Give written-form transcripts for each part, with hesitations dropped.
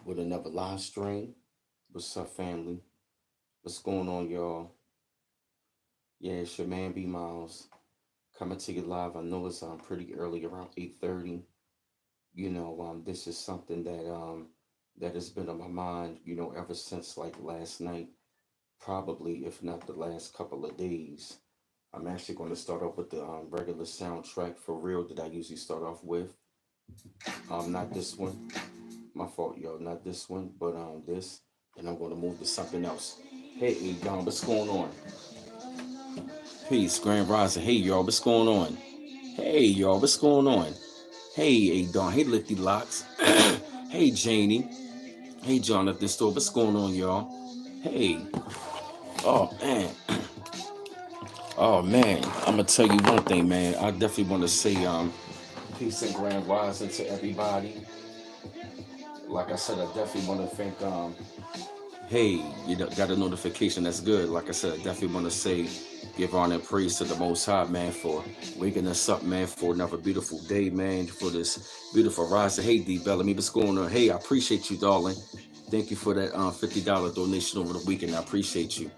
with another live stream. What's up, family? What's going on, y'all? Yeah, it's your man B Miles coming to you live. I know it's pretty early, around 8:30. This is something that has been on my mind, ever since like last night, probably if not the last couple of days. I'm actually going to start off with the regular soundtrack for real that I usually start off with. Not this one. My fault, yo. Not this one, but this. And I'm going to move to something else. Hey, Don, what's going on? Peace, Grand Rising. Hey, y'all, what's going on? Hey, y'all, what's going on? Hey, Don. Hey, Lifty Locks. Hey, Janie. Hey, Jonathan Store. What's going on, y'all? Hey. Oh, man. Oh, man. I'm going to tell you one thing, man. I definitely want to say peace and Grand Rising to everybody. Like I said, I definitely want to thank hey, got a notification. That's good. Like I said, I definitely want to say, give honor and praise to the Most High, man, for waking us up, man, for another beautiful day, man, for this beautiful rising. Hey, D Bellamy, what's going on? Hey, I appreciate you, darling. Thank you for that $50 donation over the weekend. I appreciate you.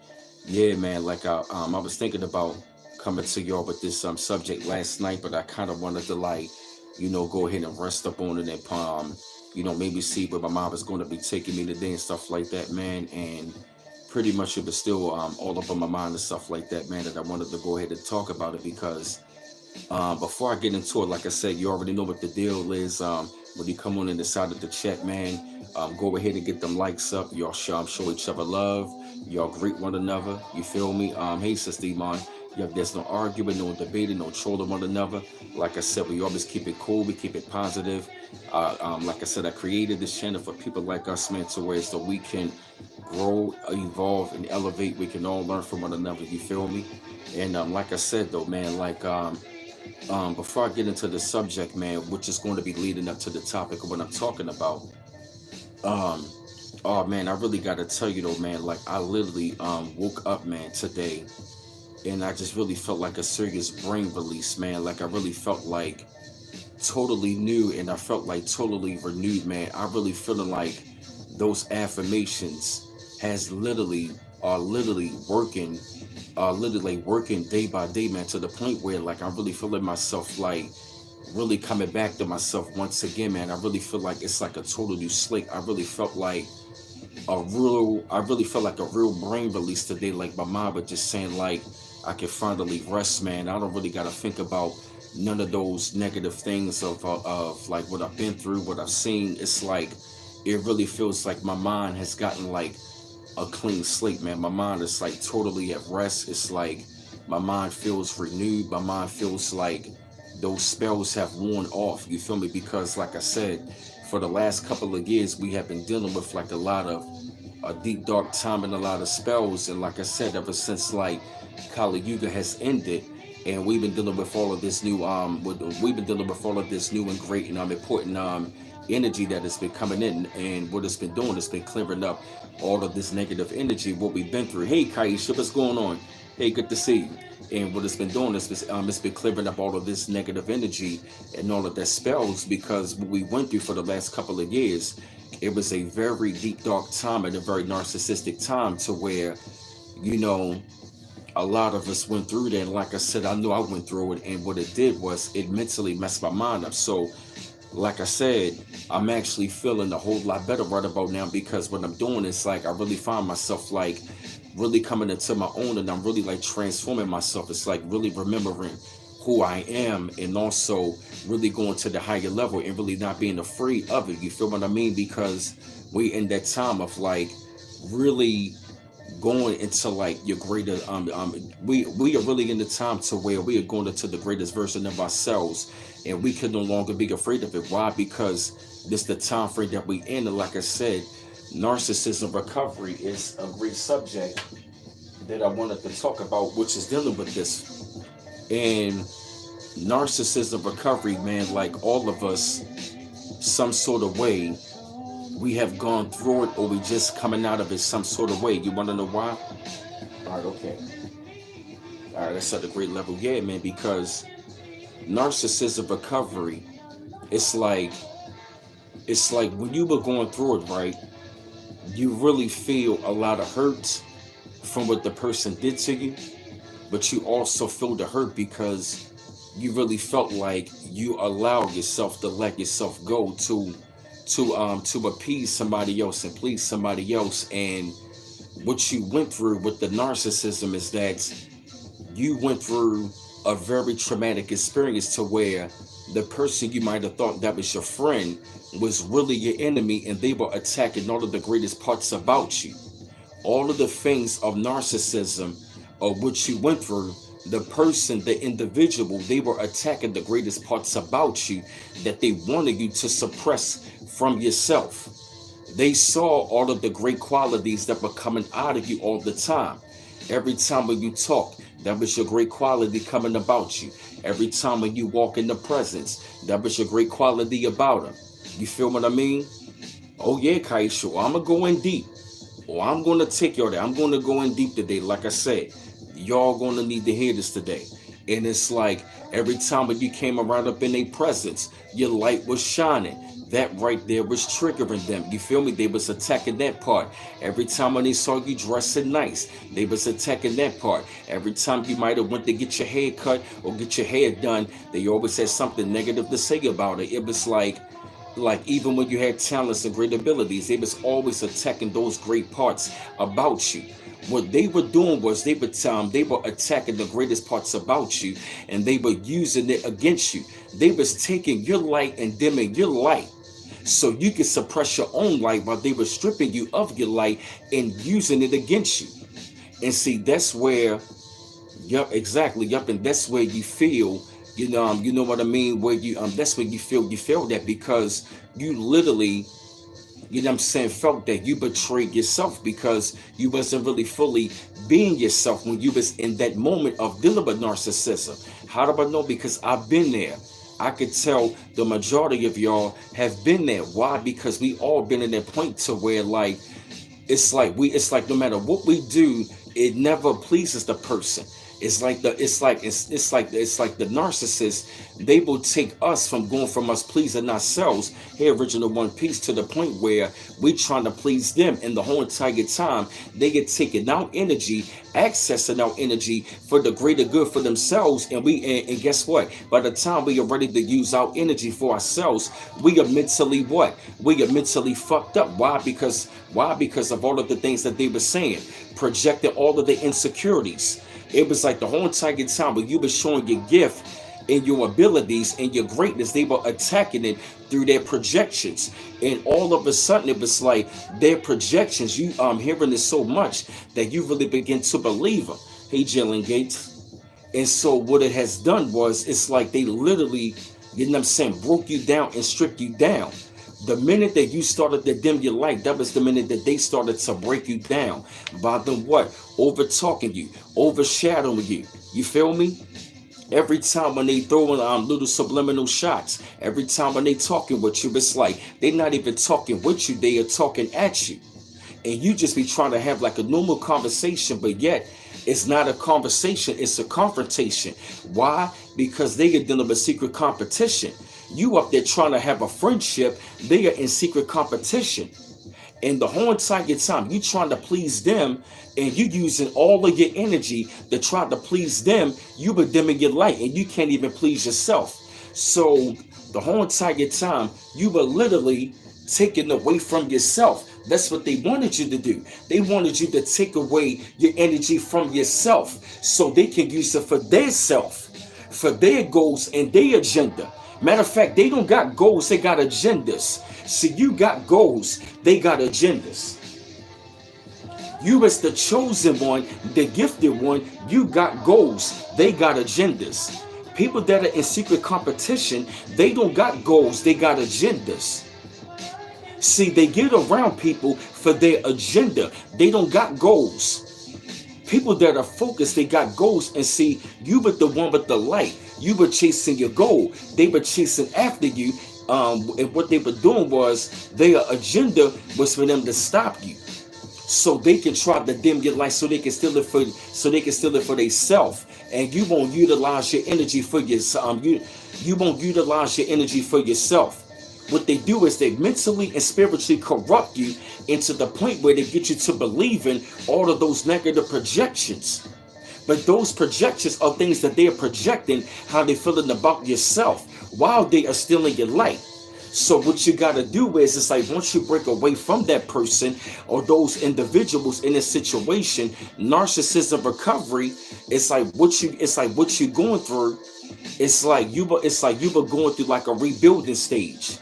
Yeah, man. Like I was thinking about coming to y'all with this subject last night, but I kind of wanted to go ahead and rest up on it and maybe see where my mom was going to be taking me today and stuff like that, man. And pretty much it was still all up on my mind and stuff like that, man, that I wanted to go ahead and talk about it because before I get into it, like I said, you already know what the deal is. When you come on in the side of the chat, man, go ahead and get them likes up. Y'all show each other love. Y'all greet one another. You feel me? Hey, Sister Iman. Yeah, there's no arguing, no debating, no trolling one another. Like I said, we always keep it cool. We keep it positive. Like I said, I created this channel for people like us, man, to where so we can grow, evolve, and elevate. We can all learn from one another. You feel me? And like I said, though, man, before I get into the subject, man, which is going to be leading up to the topic of what I'm talking about, um, oh man, I really got to tell you though, man, like I literally woke up, man, today, and I just really felt like a serious brain release, man. Like I really felt like totally new, and I felt like totally renewed, man. I really feeling like those affirmations has literally working day by day, man, to the point where like I'm really feeling myself like really coming back to myself once again, man. I really feel like it's like a total new slate. I really felt like a real brain release today. Like my mom was just saying like I can finally rest, man. I don't really gotta think about none of those negative things of like what I've been through, what I've seen. It's like it really feels like my mind has gotten like a clean slate, man. My mind is like totally at rest. It's like my mind feels renewed. My mind feels like those spells have worn off. You feel me? Because like I said, for the last couple of years, we have been dealing with like a lot of a deep dark time and a lot of spells. And like I said, ever since like Kali Yuga has ended, and we've been dealing with all of this new we've been dealing with all of this new and great and important energy that has been coming in, and what it's been doing, it's been clearing up all of this negative energy, what we've been through. Hey Kaisha, what's going on? Hey, good to see you. And what it's been doing is it's been clearing up all of this negative energy and all of that spells, because what we went through for the last couple of years, it was a very deep dark time and a very narcissistic time to where, you know, a lot of us went through that. And like I said, I knew I went through it, and what it did was it mentally messed my mind up. So like I said, I'm actually feeling a whole lot better right about now, because what I'm doing is like I really find myself like really coming into my own, and I'm really like transforming myself. It's like really remembering who I am, and also really going to the higher level and really not being afraid of it. You feel what I mean? Because we in that time of like really going into like your greater we are really in the time to where we are going into the greatest version of ourselves, and we can no longer be afraid of it. Why? Because this the time frame that we in. And like I said, narcissism recovery is a great subject that I wanted to talk about, which is dealing with this. And narcissism recovery, man, like all of us, some sort of way, we have gone through it, or we just coming out of it some sort of way. You want to know why? All right, okay. All right, that's at a great level. Yeah, man, because narcissism recovery, it's like it's like when you were going through it, right, you really feel a lot of hurt from what the person did to you, but you also feel the hurt because you really felt like you allowed yourself to let yourself go to appease somebody else and please somebody else. And what you went through with the narcissism is that you went through a very traumatic experience to where the person you might have thought that was your friend was really your enemy, and they were attacking all of the greatest parts about you. All of the things of narcissism of what you went through, the person, the individual, they were attacking the greatest parts about you that they wanted you to suppress from yourself. They saw all of the great qualities that were coming out of you all the time. Every time when you talk, that was your great quality coming about you. Every time when you walk in the presence, that was your great quality about them. You feel what I mean? Oh yeah, Kaisha, I'm gonna go in deep. Or I'm gonna take y'all there. I'm gonna go in deep today. Like I said, y'all gonna need to hear this today. And it's like every time when you came around up in their presence, your light was shining. That right there was triggering them. You feel me? They was attacking that part. Every time when they saw you dressing nice, they was attacking that part. Every time you might have went to get your hair cut or get your hair done, they always had something negative to say about it. It was like even when you had talents and great abilities, they was always attacking those great parts about you. What they were doing was they were attacking the greatest parts about you, and they were using it against you. They was taking your light and dimming your light so you could suppress your own light, while they were stripping you of your light and using it against you. And see, that's where, yep, exactly, yep, and that's where you feel, you know what I mean, where that's where you feel that, because you literally, you know what I'm saying, felt that you betrayed yourself because you wasn't really fully being yourself when you was in that moment of dealing with narcissism. How do I know? Because I've been there. I could tell the majority of y'all have been there. Why? Because we all been in that point to where it's like no matter what we do, it never pleases the person. It's like the narcissist. They will take us from going from us pleasing ourselves, here original One Piece, to the point where we trying to please them, and the whole entire time they get taking out energy, accessing our energy for the greater good for themselves. And guess what? By the time we are ready to use our energy for ourselves, we are mentally what? We are mentally fucked up. Why? Because of all of the things that they were saying, projecting all of the insecurities. It was like the whole entire time when you were showing your gift and your abilities and your greatness, they were attacking it through their projections. And all of a sudden, it was like their projections, you hearing this so much that you really begin to believe them. Hey, Jalen Gates. And so what it has done was, it's like they literally, you know what I'm saying, broke you down and stripped you down. The minute that you started to dim your light, that was the minute that they started to break you down by them what? Over talking you, overshadowing you. You feel me? Every time when they throwing little subliminal shots, every time when they talking with you, it's like they're not even talking with you, they are talking at you. And you just be trying to have like a normal conversation, but yet it's not a conversation, it's a confrontation. Why? Because they are dealing with secret competition. You up there trying to have a friendship, they are in secret competition. And the whole entire time, you trying to please them, and you using all of your energy to try to please them, you were dimming your light, and you can't even please yourself. So the whole entire time, you were literally taken away from yourself. That's what they wanted you to do. They wanted you to take away your energy from yourself so they can use it for their self, for their goals and their agenda. Matter of fact, they don't got goals, they got agendas. See, you got goals, they got agendas. You as the chosen one, the gifted one, you got goals, they got agendas. People that are in secret competition, they don't got goals, they got agendas. See, they get around people for their agenda. They don't got goals. People that are focused, they got goals. And see, you were the one with the light. You were chasing your goal. They were chasing after you. And what they were doing was, their agenda was for them to stop you, so they can try to dim your light, so they can steal it for themselves. And you won't utilize your energy for yourself. You won't utilize your energy for yourself. What they do is they mentally and spiritually corrupt you into the point where they get you to believe in all of those negative projections. But those projections are things that they are projecting how they're feeling about yourself while they are still in your light. So what you got to do is, it's like once you break away from that person or those individuals in a situation, narcissism recovery, it's like what you're going through. It's like you were going through like a rebuilding stage,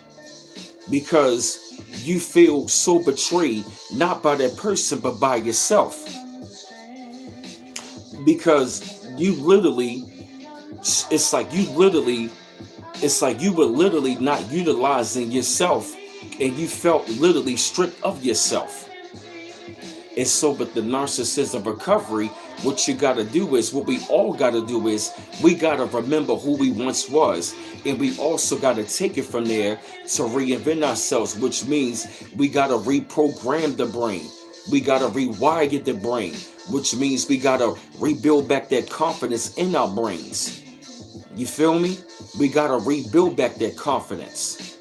because you feel so betrayed, not by that person but by yourself, because you literally, it's like you literally, it's like you were literally not utilizing yourself, and you felt literally stripped of yourself. And so, but the narcissism recovery, what you gotta do is, what we all gotta do is, we gotta remember who we once was, and we also gotta take it from there to reinvent ourselves, which means we gotta reprogram the brain. We gotta rewire the brain, which means we gotta rebuild back that confidence in our brains. You feel me? We gotta rebuild back that confidence.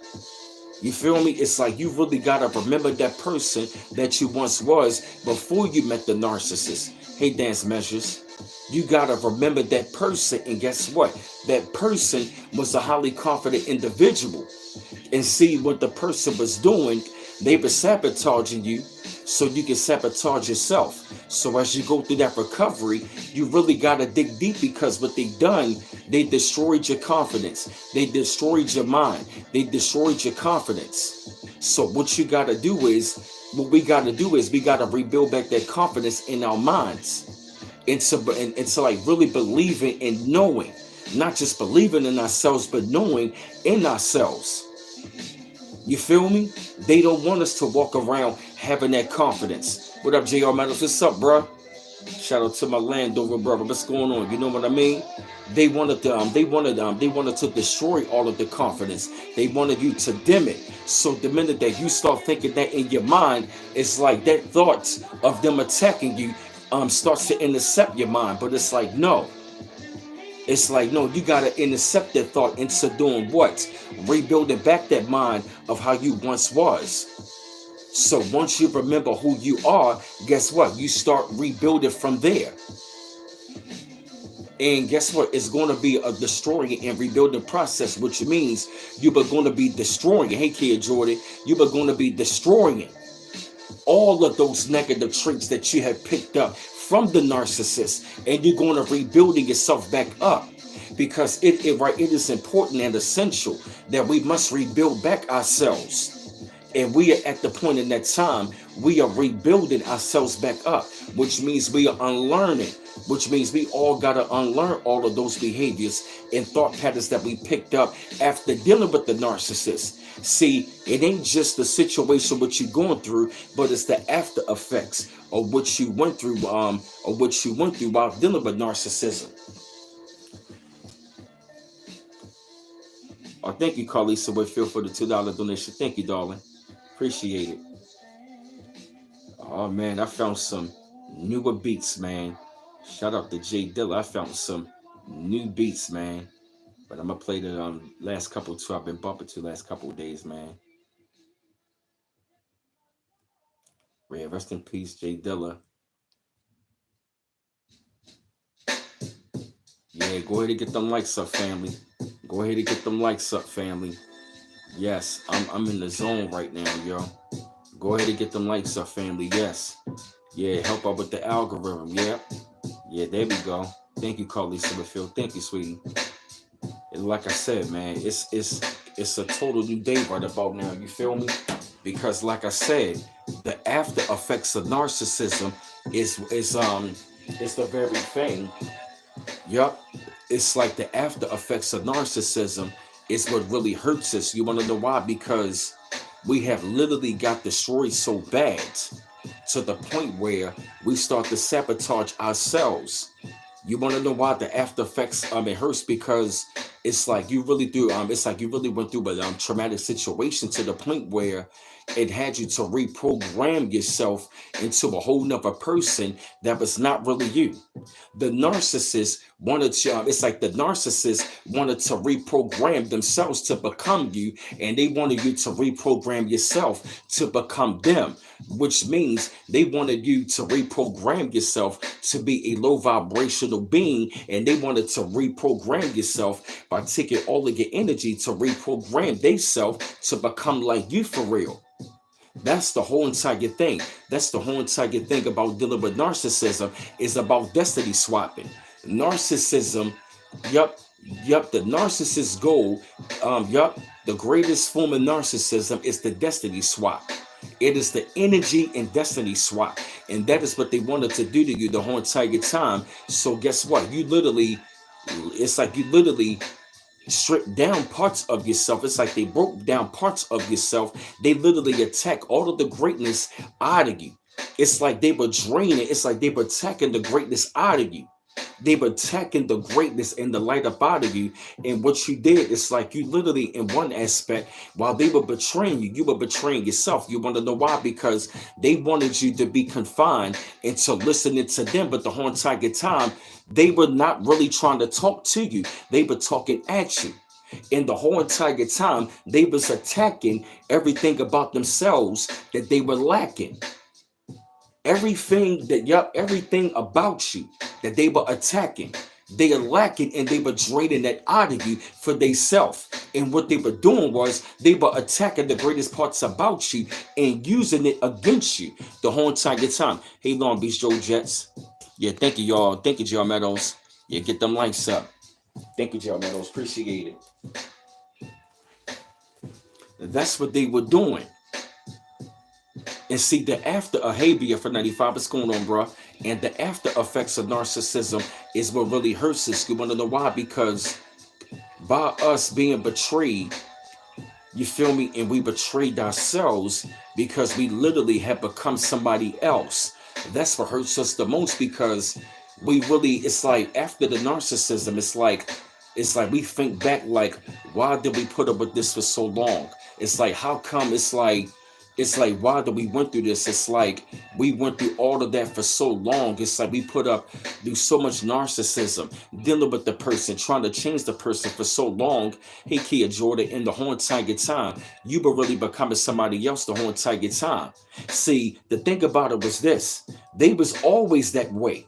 You feel me? It's like you really gotta remember that person that you once was before you met the narcissist. Hey, dance measures. You gotta remember that person, and guess what? That person was a highly confident individual. And see what the person was doing. They were sabotaging you so you can sabotage yourself. So as you go through that recovery, you really gotta dig deep, because what they done, they destroyed your confidence. They destroyed your mind. They destroyed your confidence. So what you gotta do is, what we gotta do is, we gotta rebuild back that confidence in our minds. And to like really believing and knowing, not just believing in ourselves, but knowing in ourselves. You feel me? They don't want us to walk around having that confidence. What up, JR Metals? What's up, bro? Shout out to my Landover brother. What's going on? You know what I mean? They wanted to destroy all of the confidence. They wanted you to dim it. So the minute that you start thinking that in your mind, it's like that thought of them attacking you starts to intercept your mind. But it's like, no. It's like, no, you got to intercept that thought into doing what? Rebuilding back that mind of how you once was. So once you remember who you are, guess what? You start rebuilding from there. And guess what? It's going to be a destroying and rebuilding process, which means you are going to be destroying. Hey, kid Jordan, you are going to be destroying all of those negative traits that you have picked up from the narcissist, and you're going to rebuilding yourself back up, because it is important and essential that we must rebuild back ourselves. And we are at the point in that time, we are rebuilding ourselves back up, which means we are unlearning, which means we all got to unlearn all of those behaviors and thought patterns that we picked up after dealing with the narcissist. See, it ain't just the situation what you're going through, but it's the after effects of what you went through, while dealing with narcissism. Oh, thank you, Carlisa Whitfield, for the $2 donation. Thank you, darling. Appreciate it. Oh man, I found some newer beats, man. Shout out to Jay Dilla. I found some new beats, man. But I'm gonna play the last couple too. I've been bumping to last couple of days, man. Yeah, rest in peace, Jay Dilla. Yeah, go ahead and get them likes up, family. Go ahead and get them likes up, family. Yes, I'm in the zone right now, yo. Go ahead and get them likes up, family. Yes. Yeah, help out with the algorithm. Yeah. Yeah, there we go. Thank you, Carly Summerfield. Thank you, sweetie. And like I said, man, it's a total new day right about now. You feel me? Because like I said, the after effects of narcissism is the very thing. Yup. It's like the after effects of narcissism is what really hurts us. You want to know why? Because we have literally got destroyed so bad to the point where we start to sabotage ourselves. You want to know why the after effects it hurts? Because it's like you really do it's like you really went through a traumatic situation to the point where It had you to reprogram yourself into a whole nother person that was not really you. The narcissist wanted to, it's like the narcissist wanted to reprogram themselves to become you, and they wanted you to reprogram yourself to become them, which means they wanted you to reprogram yourself to be a low vibrational being, and they wanted to reprogram yourself by taking all of your energy to reprogram themselves to become like you for real. That's the whole entire thing. That's the whole entire thing about dealing with narcissism, is about destiny swapping. Narcissism, yup, yup, the narcissist goal, yup, the greatest form of narcissism is the destiny swap. It is the energy and destiny swap. And that is what they wanted to do to you the whole entire time. So guess what? You literally, it's like you literally stripped down parts of yourself. It's like they broke down parts of yourself. They literally attack all of the greatness out of you. It's like they were draining. It's like they were attacking the greatness out of you. They were attacking the greatness and the light up out of you. And what you did, it's like you literally, in one aspect, while they were betraying you, you were betraying yourself. You want to know why? Because they wanted you to be confined into listening to them. But the whole entire time, they were not really trying to talk to you. They were talking at you. And the whole entire time, they was attacking everything about themselves that they were lacking. Everything that, yup, everything about you that they were attacking, they are lacking, and they were draining that out of you for themselves. And what they were doing was they were attacking the greatest parts about you and using it against you the whole entire time. Hey, Long Beach Joe Jets. Yeah, thank you, y'all. Thank you, Joe Meadows. Yeah, get them likes up. Thank you, Joe Meadows. Appreciate it. That's what they were doing. And see, the after behavior for 95, what's going on, bro? And the after effects of narcissism is what really hurts us. You want to know why? Because by us being betrayed, you feel me? And we betrayed ourselves because we literally have become somebody else. That's what hurts us the most, because we really, it's like after the narcissism, it's like we think back like, why did we put up with this for so long? It's like, how come? It's like, why did we went through this? It's like we went through all of that for so long. It's like we put up through so much narcissism, dealing with the person, trying to change the person for so long. Hey, Kia Jordan, in the whole entire time, you were really becoming somebody else the whole entire time. See, the thing about it was this: they was always that way.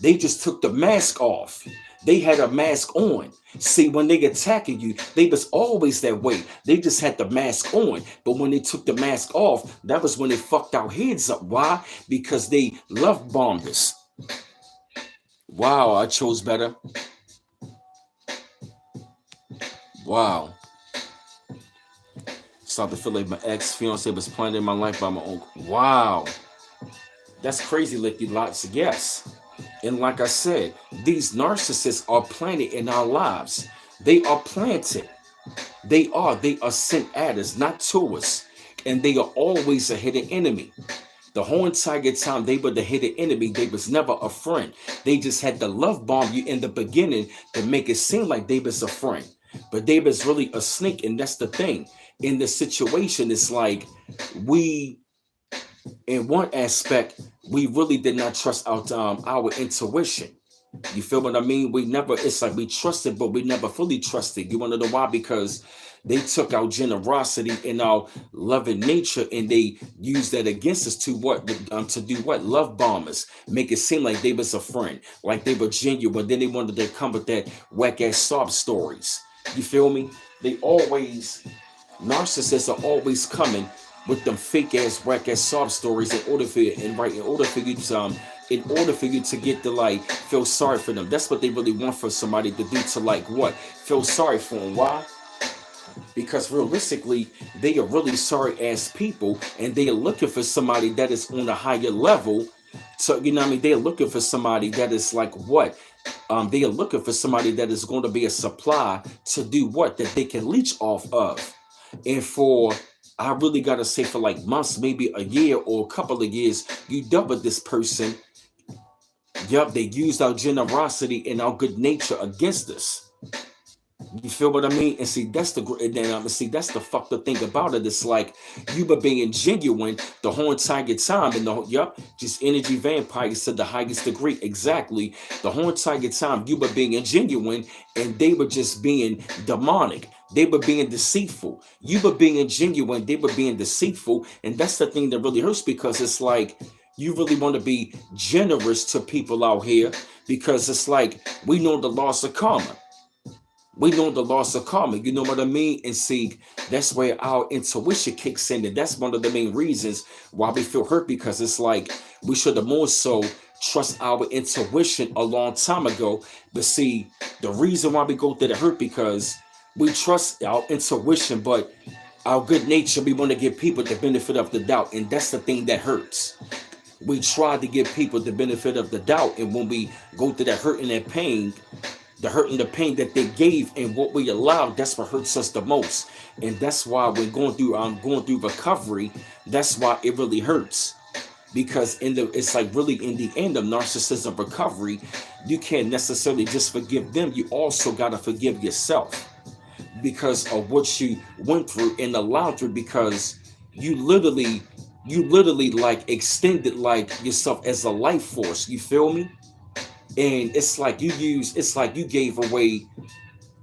They just took the mask off. They had a mask on. See, when they attacking you, they was always that way. They just had the mask on. But when they took the mask off, that was when they fucked our heads up. Why? Because they love bombed us. Wow, I chose better. Wow. Started to feel like my ex-fiance was planted in my life by my own. Wow. That's crazy, Licky Lots. Yes. And like I said, these narcissists are planted in our lives. They are planted. They are sent at us, not to us. And they are always a hidden enemy. The whole entire time they were the hidden enemy. They was never a friend. They just had to love bomb you in the beginning to make it seem like they was a friend. But they was really a snake, and that's the thing. In the situation, it's like we, in one aspect, we really did not trust our intuition. You feel what I mean? We never, it's like we trusted, but we never fully trusted. You want to know why? Because they took our generosity and our loving nature, and they used that against us to what? To do what? Love bombers. Make it seem like they was a friend, like they were genuine. Then they wanted to come with that whack ass sob stories. You feel me? They always, narcissists are always coming with them fake ass, whack ass sob stories in order for you, and right, in order for you to get to like feel sorry for them. That's what they really want for somebody to do, to like what? Feel sorry for them. Why? Because realistically, they are really sorry ass people, and they are looking for somebody that is on a higher level. So you know what I mean? They are looking for somebody that is like what? They are looking for somebody that is going to be a supply to do what? That they can leech off of. And for, I really got to say, for like months, maybe a year or a couple of years, you dealt with this person. Yup, they used our generosity and our good nature against us. You feel what I mean? And see, that's the and then see that's the fucked up thing about it. It's like you were being genuine the whole entire time, and just energy vampires to the highest degree. Exactly, the whole entire time you were being genuine, and they were just being demonic. They were being deceitful. You were being genuine. They were being deceitful, and that's the thing that really hurts because it's like you really want to be generous to people out here because it's like we know the loss of karma. We know the loss of karma, you know what I mean? And see, that's where our intuition kicks in. And that's one of the main reasons why we feel hurt because it's like we should have more so trust our intuition a long time ago. But see, the reason why we go through the hurt because we trust our intuition, but our good nature, we want to give people the benefit of the doubt. And that's the thing that hurts. We try to give people the benefit of the doubt. And when we go through that hurt and that pain, the hurt and the pain that they gave and what we allowed, that's what hurts us the most. And that's why we're going through recovery, that's why it really hurts. Because it's like really in the end of narcissism recovery, you can't necessarily just forgive them. You also gotta forgive yourself because of what you went through and allowed through because you literally like extended like yourself as a life force. You feel me? And it's like you gave away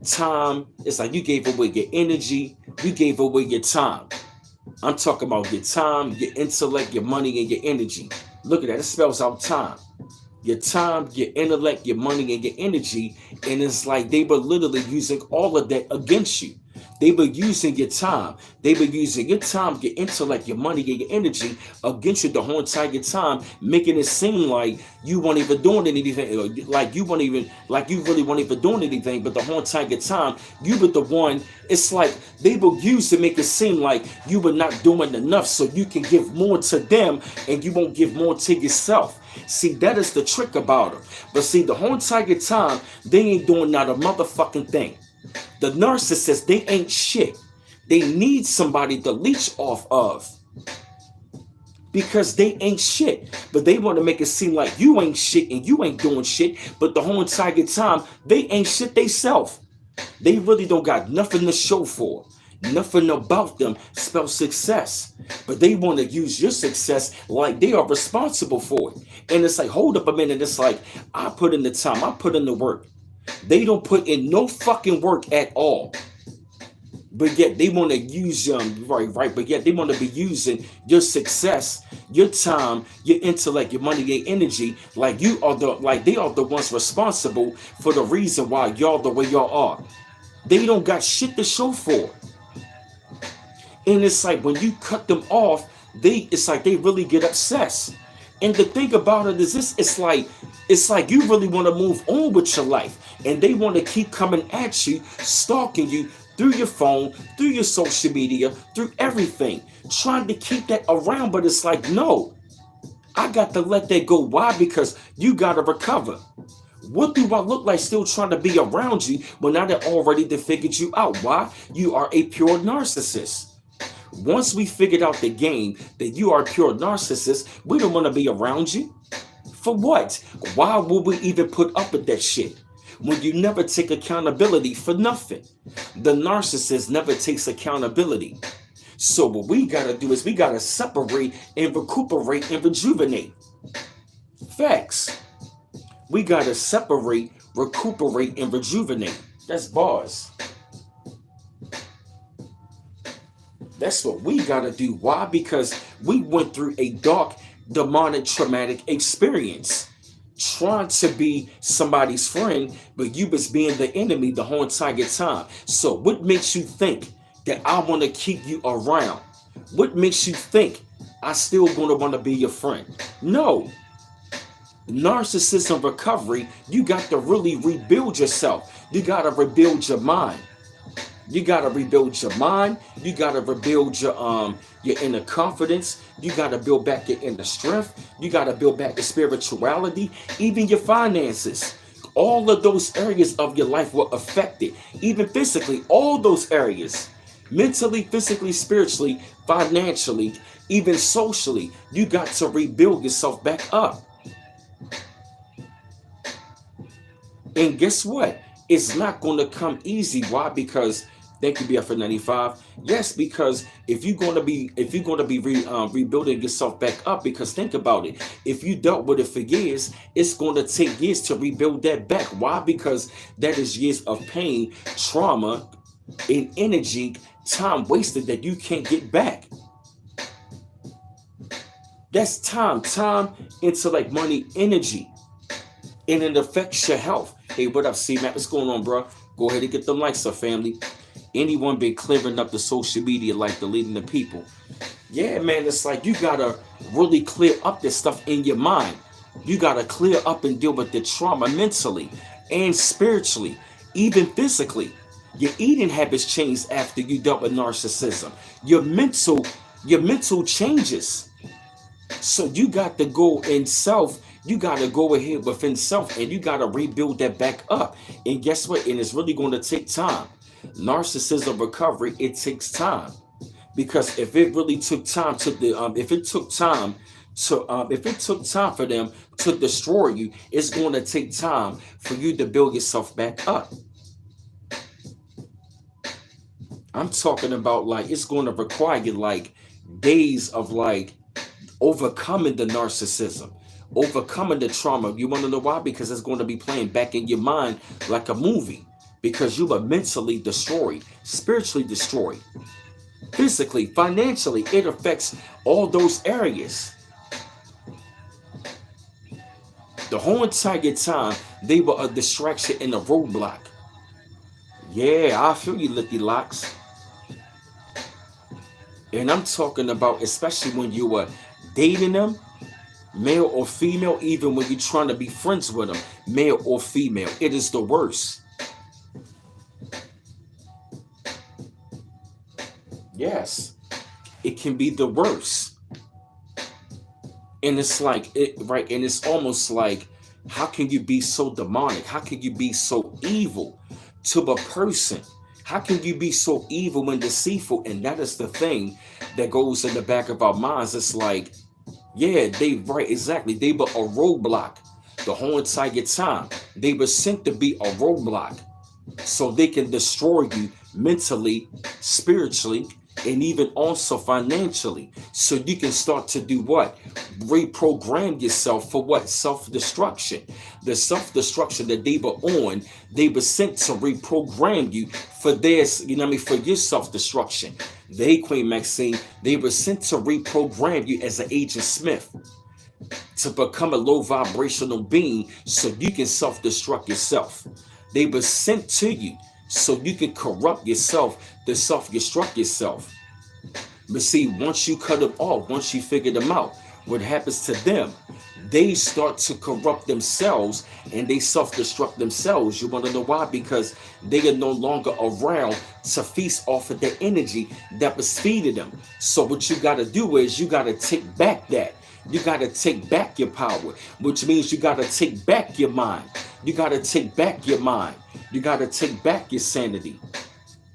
time. It's like you gave away your energy. You gave away your time. I'm talking about your time, your intellect, your money, and your energy. Look at that. It spells out time. Your time, your intellect, your money, and your energy. And it's like they were literally using all of that against you. They were using your time. They were using your time, your intellect, your money, and your energy against you the whole entire time, making it seem like you weren't even doing anything, like you weren't even, like you really weren't even doing anything. But the whole entire time, you were the one. It's like they were used to make it seem like you were not doing enough, so you can give more to them, and you won't give more to yourself. See, that is the trick about them. But see, the whole entire time, they ain't doing not a motherfucking thing. The narcissist, they ain't shit. They need somebody to leech off of because they ain't shit. But they want to make it seem like you ain't shit and you ain't doing shit. But the whole entire time, they ain't shit theyself. They really don't got nothing to show for. Nothing about them spells success. But they want to use your success like they are responsible for it. And it's like, hold up a minute. It's like, I put in the time. I put in the work. They don't put in no fucking work at all. But yet they want to use right. But yet they want to be using your success, your time, your intellect, your money, your energy, like they are the ones responsible for the reason why y'all the way y'all are. They don't got shit to show for. And it's like when you cut them off, it's like they really get obsessed. And the thing about it is this, it's like you really want to move on with your life. And they want to keep coming at you, stalking you through your phone, through your social media, through everything, trying to keep that around. But it's like, no, I got to let that go. Why? Because you got to recover. What do I look like still trying to be around you when I done already figured you out? Why? You are a pure narcissist. Once we figured out the game that you are a pure narcissist, we don't want to be around you. For what? Why would we even put up with that shit? When you never take accountability for nothing. The narcissist never takes accountability. So what we gotta do is we gotta separate and recuperate and rejuvenate. Facts. We gotta separate, recuperate, and rejuvenate. That's bars. That's what we gotta do. Why? Because we went through a dark, demonic, traumatic experience. Trying to be somebody's friend, but you was being the enemy the whole entire time. So what makes you think that I want to keep you around? What makes you think I still gonna want to be your friend? No. Narcissism recovery, you got to really rebuild yourself. You got to rebuild your mind. You got to rebuild your mind. You got to rebuild your inner confidence. You got to build back your inner strength. You got to build back your spirituality, even your finances. All of those areas of your life were affected, even physically, all those areas, mentally, physically, spiritually, financially, even socially. You got to rebuild yourself back up. And guess what? It's not going to come easy. Why? Because thank you, BF for 95. Yes, because if you're gonna be rebuilding yourself back up, because think about it. If you dealt with it for years, it's going to take years to rebuild that back. Why? Because that is years of pain, trauma, and energy, time wasted that you can't get back. That's time, intellect, money, energy, and it affects your health. Hey, what up, C-Mac? What's going on, bro? Go ahead and get them likes up, family. Anyone been clearing up the social media, like deleting the people? Yeah, man, it's like you gotta really clear up this stuff in your mind. You gotta clear up and deal with the trauma mentally and spiritually, even physically. Your eating habits change after you dealt with narcissism. Your mental, your mental changes. So you got to go in self. You got to go ahead within self, and you got to rebuild that back up. And guess what? And it's really going to take time. Narcissism recovery, it takes time, because if it really took time to the if it took time to if it took time for them to destroy you, it's going to take time for you to build yourself back up. I'm talking about like it's going to require you like days of like overcoming the narcissism, overcoming the trauma. You want to know why? Because it's going to be playing back in your mind like a movie, because you were mentally destroyed, spiritually destroyed, physically, financially. It affects all those areas. The whole entire time, they were a distraction and a roadblock. Yeah, I feel you, Licky Locks. And I'm talking about especially when you were dating them, male or female, even when you're trying to be friends with them, male or female. It is the worst. Yes, it can be the worst. And it's like it right, and it's almost like, how can you be so demonic? How can you be so evil to a person? How can you be so evil and deceitful? And that is the thing that goes in the back of our minds. It's like, yeah, they right, exactly. They were a roadblock the whole entire time. They were sent to be a roadblock so they can destroy you mentally, spiritually, and even also financially. So you can start to do what? Reprogram yourself for what? Self-destruction. The self-destruction that they were on, they were sent to reprogram you for this, you know what I mean, for your self-destruction. They, Queen Maxine, they were sent to reprogram you as an Agent Smith to become a low vibrational being so you can self-destruct yourself. They were sent to you so you can corrupt yourself to self-destruct yourself. But see, once you cut them off, once you figure them out, what happens to them? They start to corrupt themselves and they self-destruct themselves. You want to know why? Because they are no longer around to feast off of the energy that was feeding them. So what you got to do is you got to take back that. You got to take back your power, which means you got to take back your mind. You got to take back your mind. You got to take back your sanity.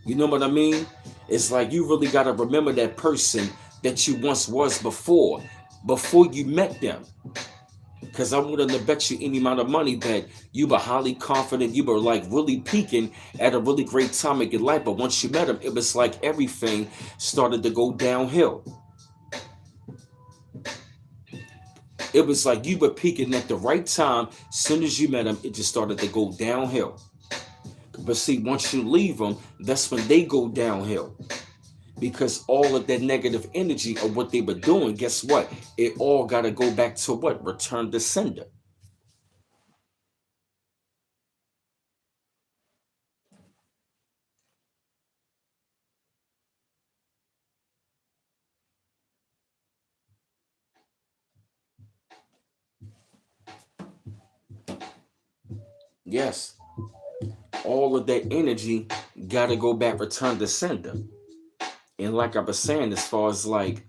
You know what I mean? It's like you really got to remember that person that you once was before you met them. Because I'm willing to bet you any amount of money that you were highly confident, you were like really peaking at a really great time in your life. But once you met him, it was like everything started to go downhill. It was like you were peaking at the right time. As soon as you met him, it just started to go downhill. But see, once you leave them, that's when they go downhill. Because all of that negative energy of what they were doing, guess what? It all got to go back to what? Return to sender. Yes, all of that energy got to go back, return to sender. And like I was saying, as far as like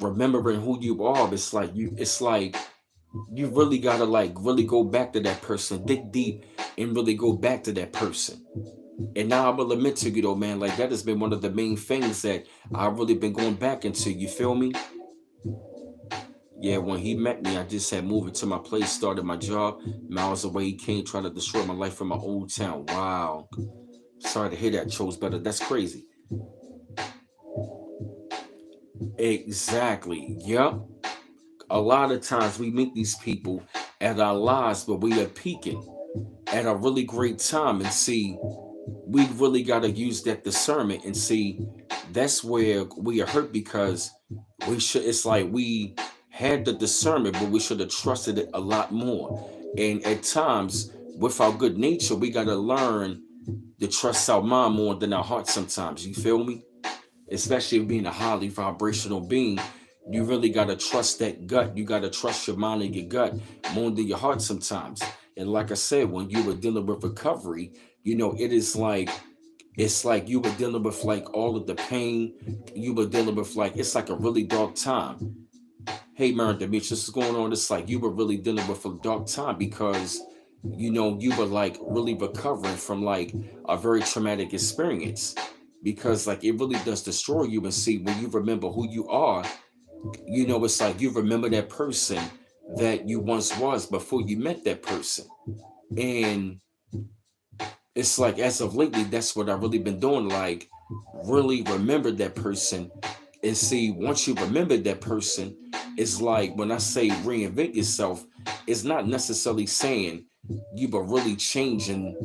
remembering who you are, it's like you really gotta like really go back to that person, dig deep, and really go back to that person. And now I will admit to you though, man, like that has been one of the main things that I've really been going back into. You feel me? Yeah, when he met me, I just had moved into my place, started my job. Miles away, he came, trying to destroy my life from my old town. Wow. Sorry to hear that, chose better. That's crazy. Exactly. Yep. A lot of times we meet these people at our lives, but we are peaking at a really great time. And see, we really got to use that discernment and see that's where we are hurt because it's like we had the discernment, but we should have trusted it a lot more. And at times, with our good nature, we got to learn to trust our mind more than our heart sometimes. You feel me? Especially being a highly vibrational being, you really got to trust that gut. You got to trust your mind and your gut more than your heart sometimes. And like I said, when you were dealing with recovery, it is like it's like you were dealing with like all of the pain. You were dealing with like it's like a really dark time. Hey, Mary Demetrius, this is going on. It's like you were really dealing with a dark time because you were like really recovering from like a very traumatic experience, because like it really does destroy you. And see, when you remember who you are, it's like you remember that person that you once was before you met that person. And it's like as of lately, that's what I've really been doing, like really remember that person. And see, once you remember that person, it's like when I say reinvent yourself, it's not necessarily saying you were really changing,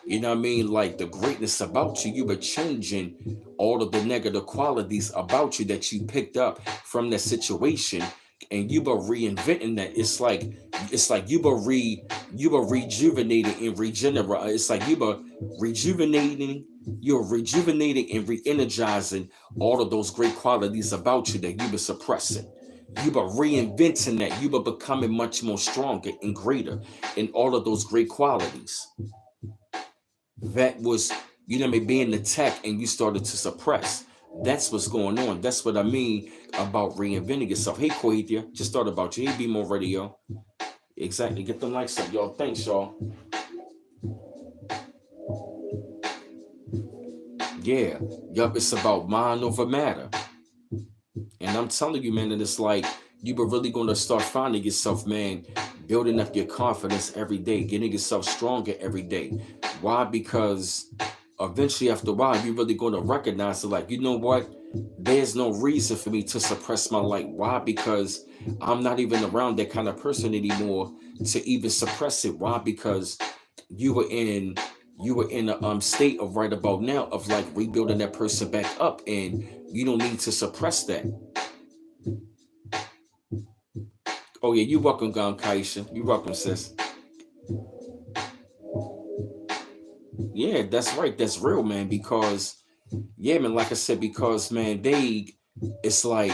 what I mean, like the greatness about you. You were changing all of the negative qualities about you that you picked up from that situation, and you were reinventing that. It's like you were rejuvenating and regenerating. It's like rejuvenating you're rejuvenating and re-energizing all of those great qualities about you that you were suppressing. You were reinventing that. You were becoming much more stronger and greater in all of those great qualities that was, being attacked and you started to suppress. That's what's going on. That's what I mean about reinventing yourself. Hey, Coethia, just thought about you. Hey, Be More Radio. Exactly. Get them likes up, y'all. Thanks, y'all. Yeah. Yup, it's about mind over matter. And I'm telling you, man, that it's like you were really going to start finding yourself, man, building up your confidence every day, getting yourself stronger every day. Why? Because eventually, after a while, you're really going to recognize it, like, you know what? There's no reason for me to suppress my light. Why? Because I'm not even around that kind of person anymore to even suppress it. Why? Because you were in a state of right about now of like rebuilding that person back up, and you don't need to suppress that. Oh yeah, you welcome, Kaisha. You welcome, sis. Yeah, that's right. That's real, man. Because yeah, man, like I said, because man, it's like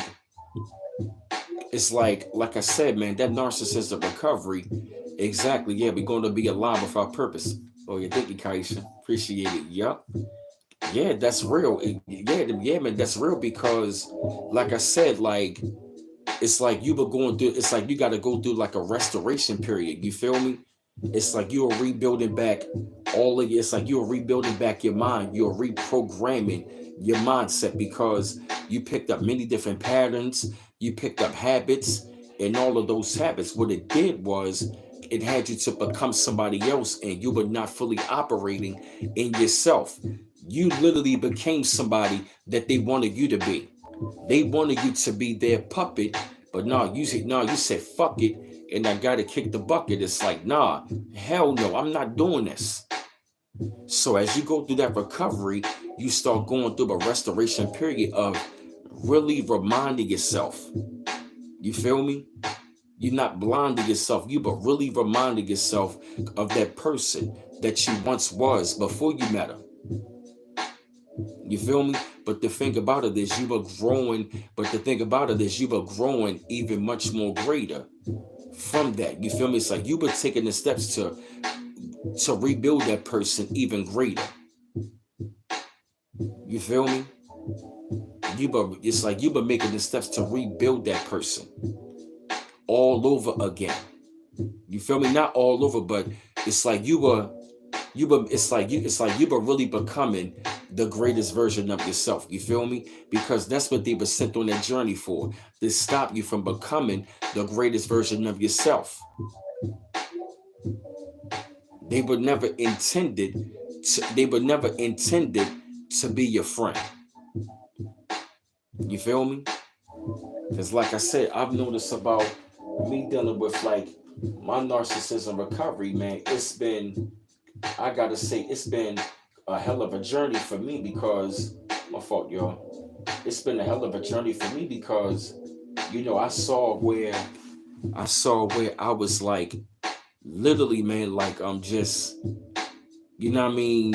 like I said, man, that narcissism recovery. Exactly. Yeah, we're going to be aligned with our purpose. Oh yeah, thank you, Kaisha. Appreciate it. Yup. Yeah, that's real. Yeah, man, that's real because, like I said, like it's like you were going through. It's like you got to go through like a restoration period. You feel me? It's like you are rebuilding back all of your. It's like you are rebuilding back your mind. You're reprogramming your mindset because you picked up many different patterns. You picked up habits, and all of those habits. What it did was it had you to become somebody else, and you were not fully operating in yourself. You literally became somebody that they wanted you to be. They wanted you to be their puppet, but you said fuck it, and I gotta kick the bucket. It's like, nah, hell no, I'm not doing this. So as you go through that recovery, you start going through a restoration period of really reminding yourself. You feel me? You're not blinding yourself, you but really reminding yourself of that person that you once was before you met her. You feel me? But the thing about it is you were growing, but the thing about it is you were growing even much more greater from that. You feel me? It's like you were taking the steps to rebuild that person even greater. You feel me? It's like you were making the steps to rebuild that person all over again. You feel me? Not all over, but it's like you were it's like you were really becoming the greatest version of yourself. You feel me? Because that's what they were sent on that journey for, to stop you from becoming the greatest version of yourself. They were never intended to be your friend. You feel me? Because like I said, I've noticed about me dealing with like my narcissism recovery, man. I gotta say, it's been a hell of a journey for me because, my fault, y'all. It's been a hell of a journey for me because, I saw where I was like, literally, man, like I'm just, you know what I mean,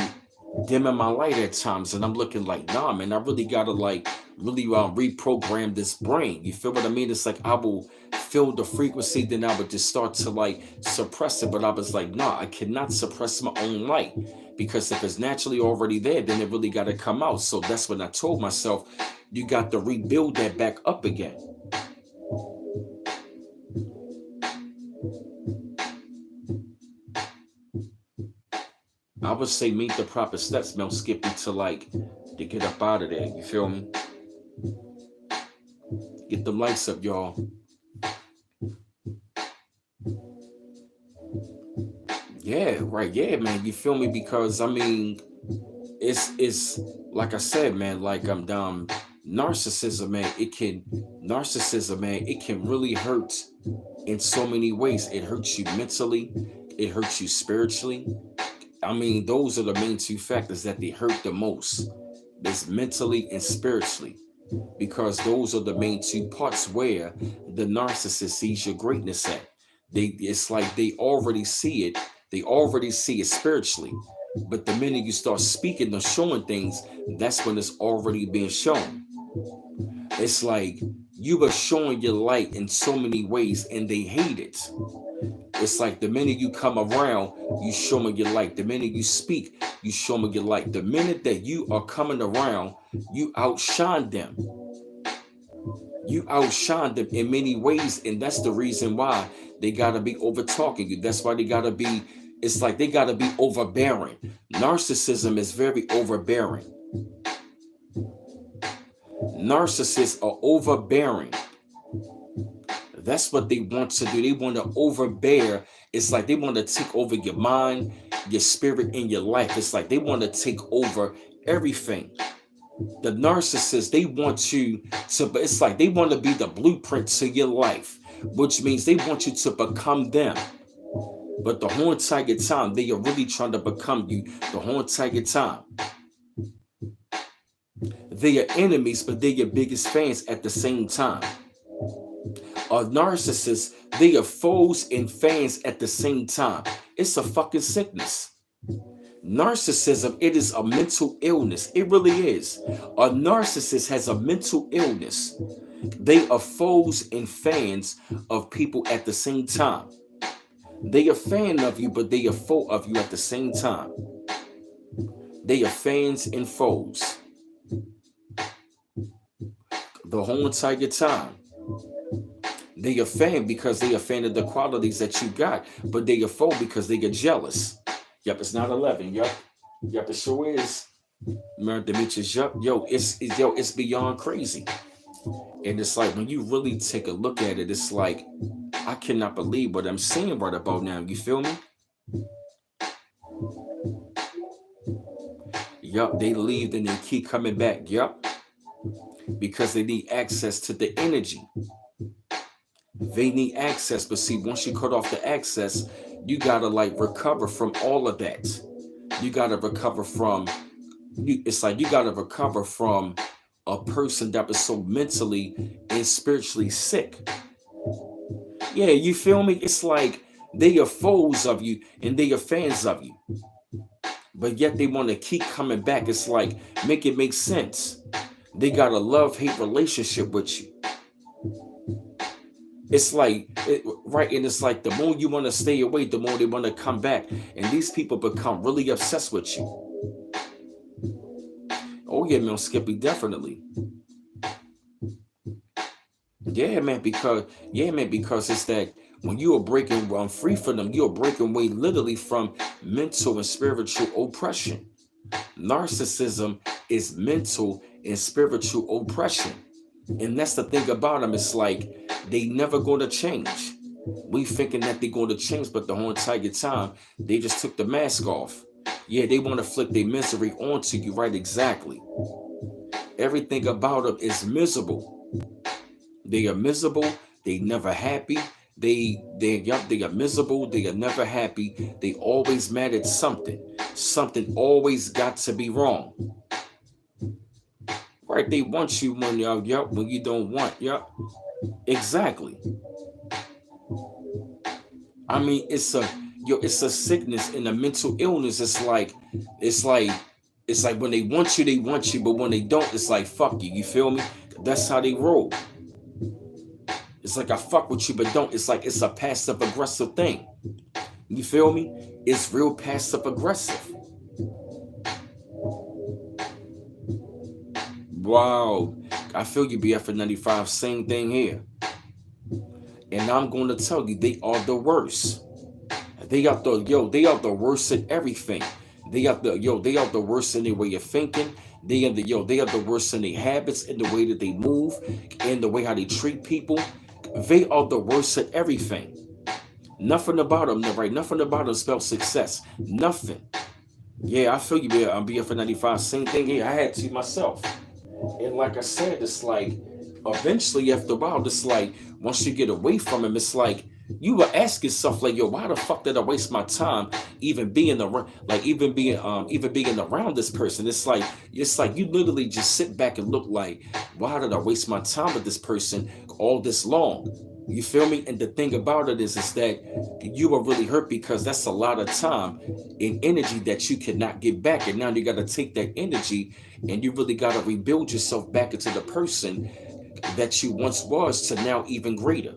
dimming my light at times, and I'm looking like, nah, man, I really gotta like really reprogram this brain. You feel what I mean? It's like I will feel the frequency, then I would just start to like suppress it. But I was like, nah, I cannot suppress my own light because if it's naturally already there, then it really gotta come out. So that's when I told myself, you got to rebuild that back up again. I would say meet the proper steps, man, Skippy, to get up out of there. You feel me? Get the lights up, y'all. Yeah, right. Yeah, man. You feel me? Because I mean, it's like I said, man. Like I'm down. Narcissism, man. It can really hurt in so many ways. It hurts you mentally. It hurts you spiritually. I mean, those are the main two factors that they hurt the most. It's mentally and spiritually, because those are the main two parts where the narcissist sees your greatness at. It's like they already see it. They already see it spiritually. But the minute you start speaking or showing things, that's when it's already being shown. It's like you are showing your light in so many ways and they hate it. It's like the minute you come around, you show me your light. The minute you speak, you show me your light. The minute that you are coming around, you outshine them. You outshine them in many ways, and that's the reason why they gotta be over talking you. That's why they gotta be. It's like they gotta be overbearing. Narcissism is very overbearing. Narcissists are overbearing. That's what they want to do. They want to overbear. It's like they want to take over your mind, your spirit, and your life. It's like they want to take over everything. The narcissist, they want you to, but it's like they want to be the blueprint to your life, which means they want you to become them. But the whole entire time, they are really trying to become you the whole entire time. They are enemies, but they're your biggest fans at the same time. A narcissist, they are foes and fans at the same time. It's a fucking sickness. Narcissism, it is a mental illness. It really is. A narcissist has a mental illness. They are foes and fans of people at the same time. They are fan of you, but they are foe of you at the same time. They are fans and foes the whole entire time. They are fan because they are fan of the qualities that you got, but they are foe because they get jealous. Yep, it's not 11. Yep, it sure is. Man, Demetrius, yup, it's beyond crazy. And it's like when you really take a look at it, it's like I cannot believe what I'm seeing right about now. You feel me? Yup, they leave and they keep coming back. Yup, because they need access to the energy. They need access, but see, once you cut off the access, you gotta like recover from all of that. You gotta recover from it's like you gotta recover from a person that was so mentally and spiritually sick. Yeah, you feel me? It's like they are foes of you and they are fans of you. But yet they want to keep coming back. It's like make it make sense. They got a love-hate relationship with you. It's like, right, and it's like the more you want to stay away, the more they want to come back. And these people become really obsessed with you. Oh, yeah, man, Skippy, definitely. Yeah, man, because it's that when you are breaking free from them, you are breaking away literally from mental and spiritual oppression. Narcissism is mental and spiritual oppression. And that's the thing about them. It's like they never going to change. We thinking that they're going to change, but the whole entire time they just took the mask off. Yeah, they want to flick their misery onto you, right? Exactly. Everything about them is miserable. They are miserable. They never happy. They are miserable. They are never happy. They always mad at something. Something always got to be wrong. Right? They want you when when you don't want. Yup. Exactly. I mean, it's a sickness and a mental illness. It's like it's like when they want you, but when they don't, it's like fuck you. You feel me? That's how they roll. It's like I fuck with you, but don't. It's like it's a passive aggressive thing. You feel me? It's real passive aggressive. Wow. I feel you, BF95. Same thing here. And I'm going to tell you, they are the worst. They are the worst at everything. They are the worst in their way of thinking. They are the worst in their habits, in the way that they move, in the way how they treat people. They are the worst at everything. Nothing about them, right? Nothing about them spells success. Nothing. Yeah, I feel you, man. I'm BF95. Same thing here. I had to myself. And like I said, it's like eventually after a while, it's like once you get away from him, it's like you were asking yourself like, yo, why the fuck did I waste my time even being around, like even being around this person? It's like you literally just sit back and look like, why did I waste my time with this person all this long? You feel me? And the thing about it is that you are really hurt because that's a lot of time and energy that you cannot get back. And now you got to take that energy and you really got to rebuild yourself back into the person that you once was to now even greater.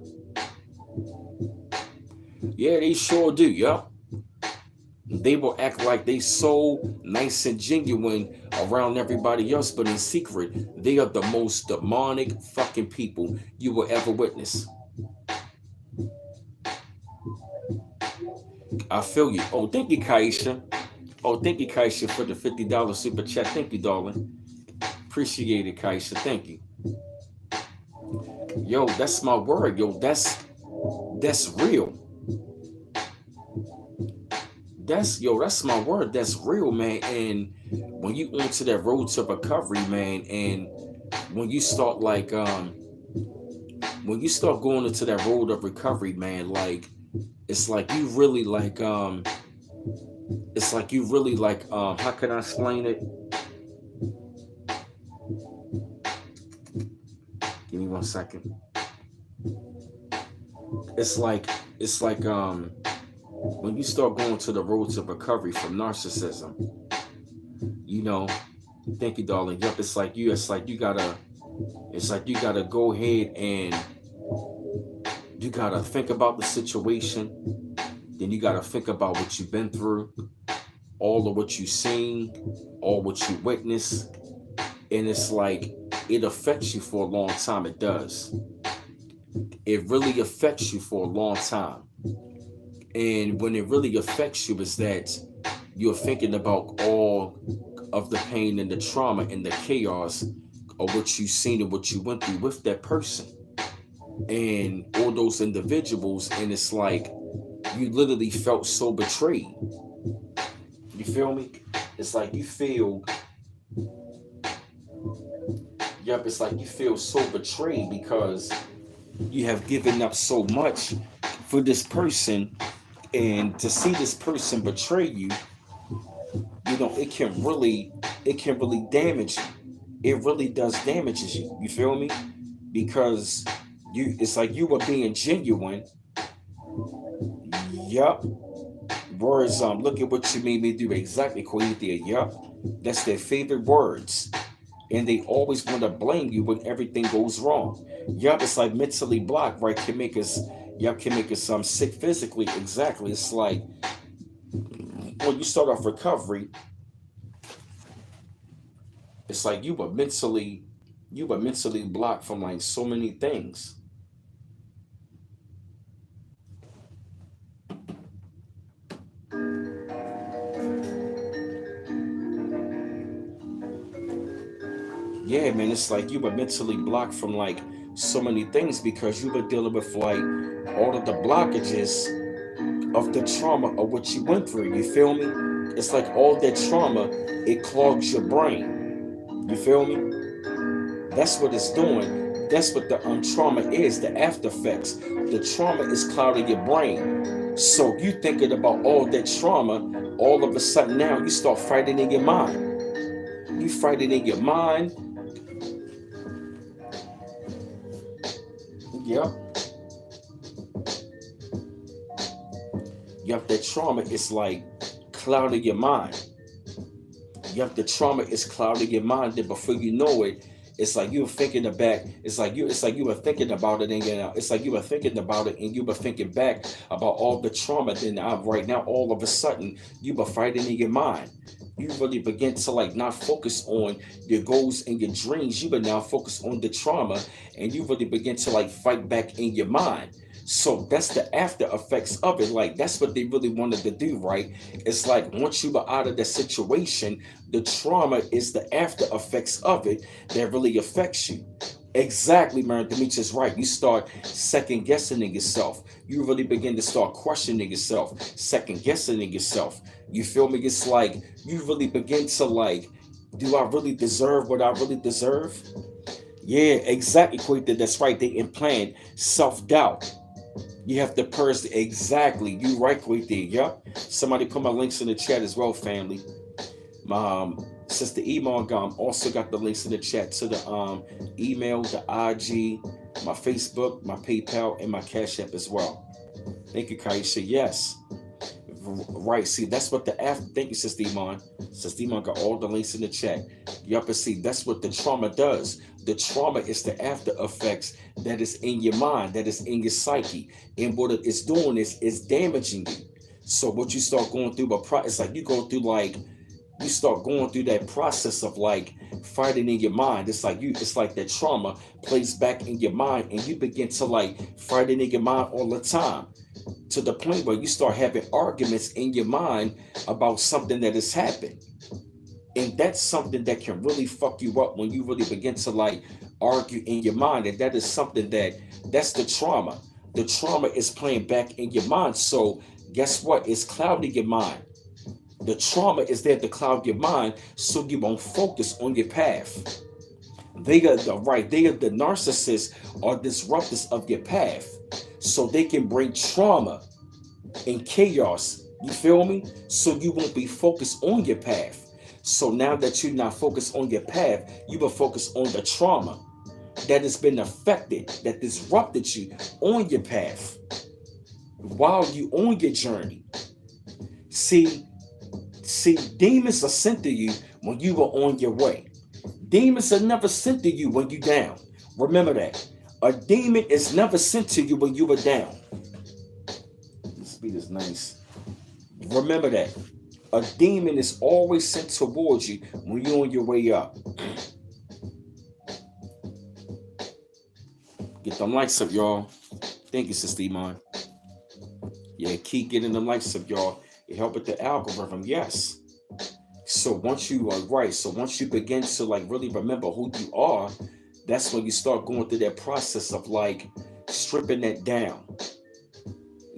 Yeah, they sure do. Yup. They will act like they so nice and genuine around everybody else, but in secret, they are the most demonic fucking people you will ever witness. I feel you. Oh, thank you, Kaisha. Oh, thank you, Kaisha, for the $50 super chat. Thank you, darling. Appreciate it, Kaisha. Thank you. Yo, that's my word. Yo, that's real. That's my word. That's real, man. And when you onto that road to recovery, man, and when you start like when you start going into that road of recovery, man, like it's like you really like it's like you really like how can I explain it? Give me 1 second. It's like it's like when you start going to the road to recovery from narcissism, you know, thank you, darling. Yep, it's like you gotta go ahead and you gotta think about the situation. Then you gotta think about what you've been through, all of what you've seen, all what you witnessed. And it's like it affects you for a long time. It does. It really affects you for a long time. And when it really affects you is that you're thinking about all of the pain and the trauma and the chaos of what you've seen and what you went through with that person and all those individuals. And it's like you literally felt so betrayed. You feel me? It's like you feel, yep, it's like you feel so betrayed because you have given up so much for this person. And to see this person betray you, you know, it can really damage you. It really does damages you. You feel me? Because it's like you were being genuine. Yup. Words, look at what you made me do. Exactly, Coethia. Yup. That's their favorite words. And they always want to blame you when everything goes wrong. Yup, it's like mentally blocked, right? Can make us sick physically. Exactly. It's like when you start off recovery, it's like you were mentally blocked from like so many things. Yeah, man, it's like you were mentally blocked from like so many things because you were dealing with like all of the blockages of the trauma of what you went through. You feel me? It's like all that trauma, it clogs your brain. You feel me? That's what it's doing. That's what the trauma is, the after effects. The trauma is clouding your brain. So you thinking about all that trauma, all of a sudden now you start fighting in your mind. You fighting in your mind. Yep. You have that trauma, it's like clouding your mind. You have the trauma is clouding your mind, then before you know it, it's like you were thinking back. It's like you were thinking about it, and it's like you were thinking about it, and you were thinking back about all the trauma. Then right now, all of a sudden, you were fighting in your mind. You really begin to like not focus on your goals and your dreams. You would now focus on the trauma, and you really begin to like fight back in your mind. So that's the after effects of it. Like that's what they really wanted to do, right? It's like once you were out of that situation, the trauma is the after effects of it that really affects you. Exactly, man. Demetrius right. You start second guessing in yourself. You really begin to start questioning yourself, second guessing in yourself. You feel me? It's like you really begin to like, do I really deserve what I really deserve? Yeah, exactly, Quita. That's right. They implant self-doubt. You have to purge exactly. You right, Quita. Yep. Somebody put my links in the chat as well, family. Sister Iman also got the links in the chat to the email, the IG, my Facebook, my PayPal, and my Cash App as well. Thank you, Kaisha. Yes. Right. See, that's what the after. Thank you, Sister Iman. Sister Iman got all the links in the chat. Yup, and see, that's what the trauma does. The trauma is the after effects that is in your mind, that is in your psyche. And what it's doing is it's damaging you. So what you start going through, it's like you go through like you start going through that process of like fighting in your mind. It's like that trauma plays back in your mind, and you begin to like fighting in your mind all the time to the point where you start having arguments in your mind about something that has happened. And that's something that can really fuck you up when you really begin to like argue in your mind. And that is something that's the trauma. The trauma is playing back in your mind. So guess what? It's clouding your mind. The trauma is there to cloud your mind so you won't focus on your path. They are the narcissists or disruptors of your path. So they can bring trauma and chaos. You feel me? So you won't be focused on your path. So now that you're not focused on your path, you will focus on the trauma that has been affected, that disrupted you on your path while you on your journey. See, demons are sent to you when you were on your way. Demons are never sent to you when you down. Remember that. A demon is never sent to you when you were down. The speed is nice. Remember that. A demon is always sent towards you when you're on your way up. Get them likes up, y'all. Thank you, Sister Iman. Yeah, keep getting the likes up, y'all. It help with the algorithm, yes. So once you are right, so once you begin to like really remember who you are, that's when you start going through that process of like stripping that down.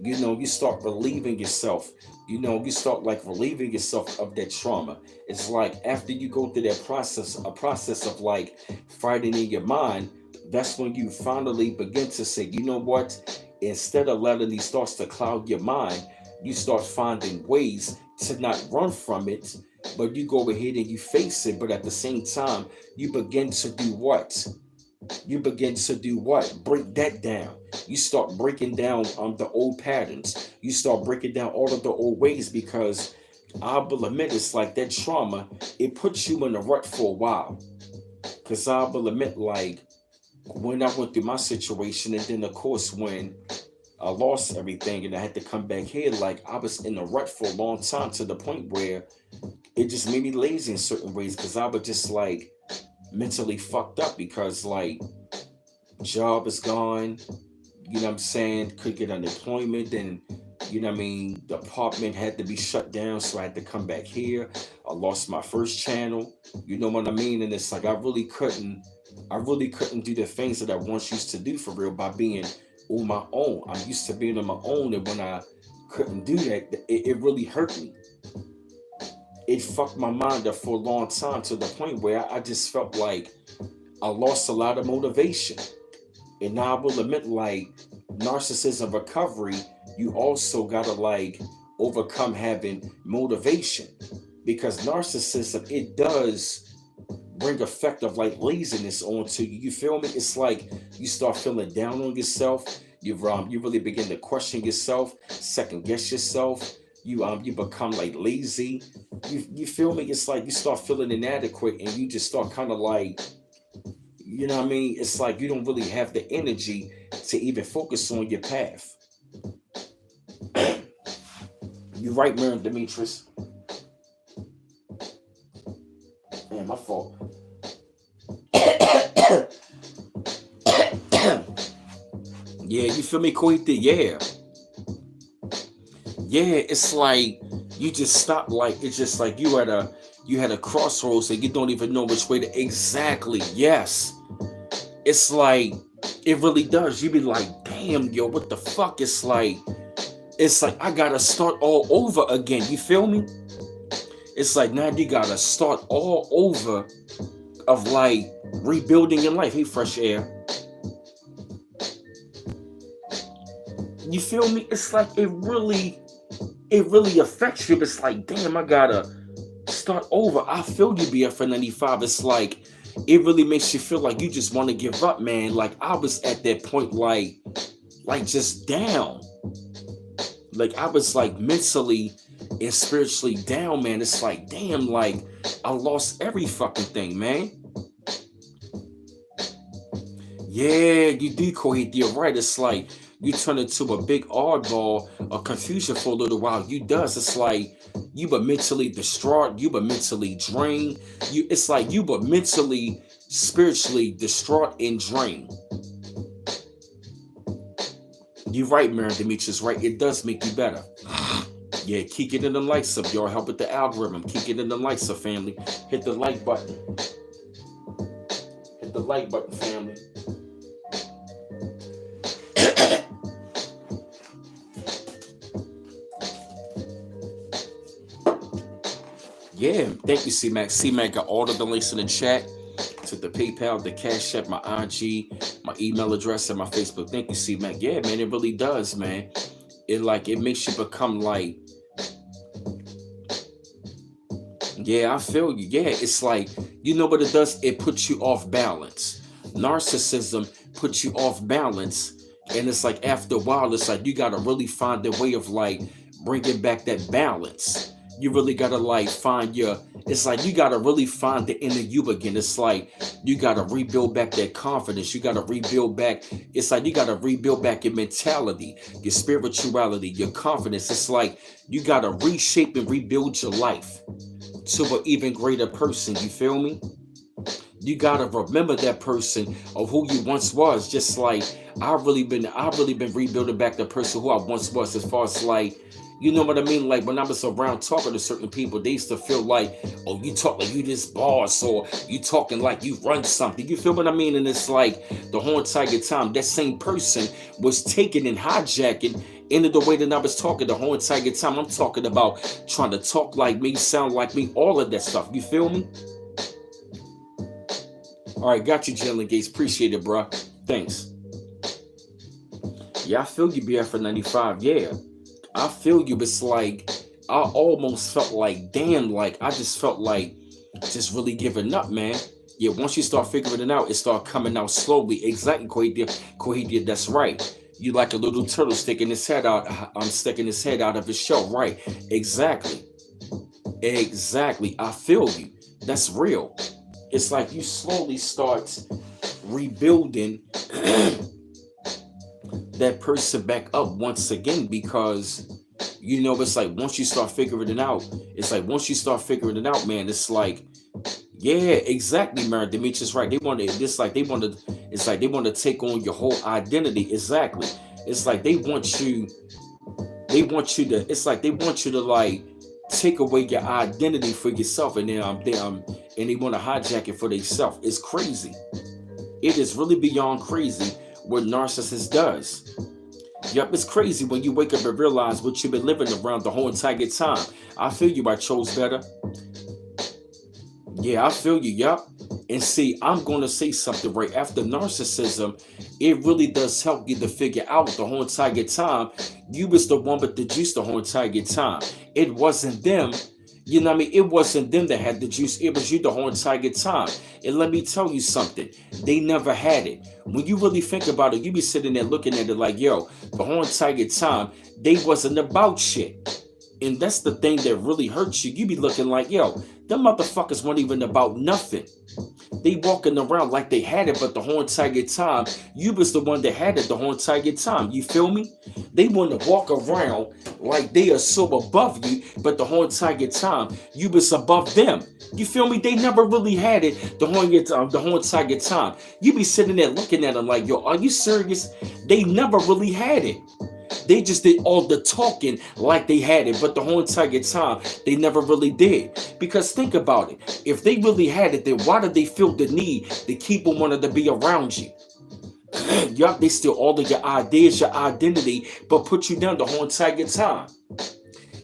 You know, you start relieving yourself. You know, you start like relieving yourself of that trauma. It's like after you go through that process, a process of like fighting in your mind, that's when you finally begin to say, you know what? Instead of letting these thoughts to cloud your mind, you start finding ways to not run from it, but you go ahead and you face it. But at the same time, you begin to do what? You begin to do what? Break that down. You start breaking down the old patterns. You start breaking down all of the old ways because I will admit it's like that trauma, it puts you in a rut for a while. Because I will admit, like, when I went through my situation, and then, of course, when I lost everything and I had to come back here, like, I was in a rut for a long time to the point where it just made me lazy in certain ways because I was just, like, mentally fucked up because, like, job is gone, you know what I'm saying, could get unemployment, and you know what I mean, the apartment had to be shut down, so I had to come back here. A lost my first channel. You know what I mean? And it's like I really couldn't do the things that I once used to do for real by being on my own. I'm used to being on my own, and when I couldn't do that, it really hurt me. It fucked my mind up for a long time to the point where I just felt like I lost a lot of motivation. And now I will admit, like, narcissism recovery, you also gotta like overcome having motivation, because narcissism, it does bring effect of like laziness onto you. You feel me? It's like you start feeling down on yourself. You really begin to question yourself, second guess yourself. You become like lazy. You feel me? It's like you start feeling inadequate, and you just start kind of like, you know what I mean? It's like you don't really have the energy to even focus on your path. You right, Miriam Demetrius. Man, my fault. Yeah, you feel me, Koite? Yeah. Yeah, it's like you just stop, like it's just like you had a crossroads and you don't even know which way to exactly. Yes. It's like it really does. You be like, damn, yo, what the fuck? It's like I gotta start all over again. You feel me? It's like now you gotta start all over of like rebuilding your life. Hey, fresh air. You feel me? It's like it really affects you. It's like, damn, I gotta start over. I feel you, BF95. It's like it really makes you feel like you just want to give up, man. Like I was at that point, like just down. Like I was like mentally and spiritually down, man. It's like, damn, like I lost every fucking thing, man. Yeah, you do, Kohit. You're right. It's like you turn into a big oddball, a confusion for a little while. You does. It's like you were mentally distraught. You were mentally drained. It's like you were mentally, spiritually distraught and drained. You're right, Mary Demetrius, right? It does make you better. Yeah, keep getting the likes up, y'all. Help with the algorithm. Keep getting the likes up, family. Hit the like button. Hit the like button, family. Yeah, thank you, C-Mac. C-Mac got all of the links in the chat to the PayPal, the Cash App, my IG, my email address, and my Facebook. Thank you, C-Mac. Yeah, man, it really does, man. It makes you become like, yeah, I feel you. Yeah, it's like, you know what it does? It puts you off balance. Narcissism puts you off balance. And it's like, after a while, it's like, you got to really find a way of like bringing back that balance. You really got to like find it's like, you got to really find the inner you again. It's like, you got to rebuild back that confidence. You got to rebuild back. It's like, you got to rebuild back your mentality, your spirituality, your confidence. It's like, you got to reshape and rebuild your life to an even greater person. You feel me? You gotta remember that person of who you once was. Just like I've really been rebuilding back the person who I once was, as far as like, you know what I mean? Like when I was around talking to certain people, they used to feel like, oh, you talk like you this boss, or you talking like you run something. You feel what I mean? And it's like the whole entire time, that same person was taking and hijacking into the way that I was talking the whole entire time. I'm talking about trying to talk like me, sound like me, all of that stuff. You feel me? All right, got you, Jalen Gates. Appreciate it, bro. Thanks. Yeah, I feel you, BF95. Yeah, I feel you. It's like I almost felt like, damn, like I just felt like just really giving up, man. Yeah, once you start figuring it out, it start coming out slowly. Exactly, Cohedia, that's right. You like a little turtle sticking his head out. I'm sticking his head out of his shell, right? Exactly. Exactly. I feel you. That's real. It's like you slowly start rebuilding that person back up once again, because you know, it's like once you start figuring it out, man, it's like, yeah, exactly, Mary Demetrius, right? They want to, it's like they want to take on your whole identity. Exactly. It's like they want you to, it's like they want you to like take away your identity for yourself, and then and they want to hijack it for themselves. It's crazy. It is really beyond crazy what narcissist does. Yep, it's crazy when you wake up and realize what you've been living around the whole entire time. I feel you, I chose better. Yeah, I feel you, yup. And see, I'm going to say something right after narcissism. It really does help you to figure out the whole entire time. You was the one with the juice the whole entire time. It wasn't them. You know what I mean? It wasn't them that had the juice. It was you the whole entire time. And let me tell you something. They never had it. When you really think about it, you be sitting there looking at it like, yo, the whole entire time, they wasn't about shit. And that's the thing that really hurts you. You be looking like, yo, them motherfuckers weren't even about nothing. They walking around like they had it, but the whole entire time, you was the one that had it the whole entire time. You feel me? They want to walk around like they are so above you, but the whole entire time, you was above them. You feel me? They never really had it the whole entire time. You be sitting there looking at them like, yo, are you serious? They never really had it. They just did all the talking like they had it, but the whole entire time they never really did. Because think about it. If they really had it, then why did they feel the need to keep on wanting to be around you? Yup, they steal all of your ideas, your identity, but put you down the whole entire time.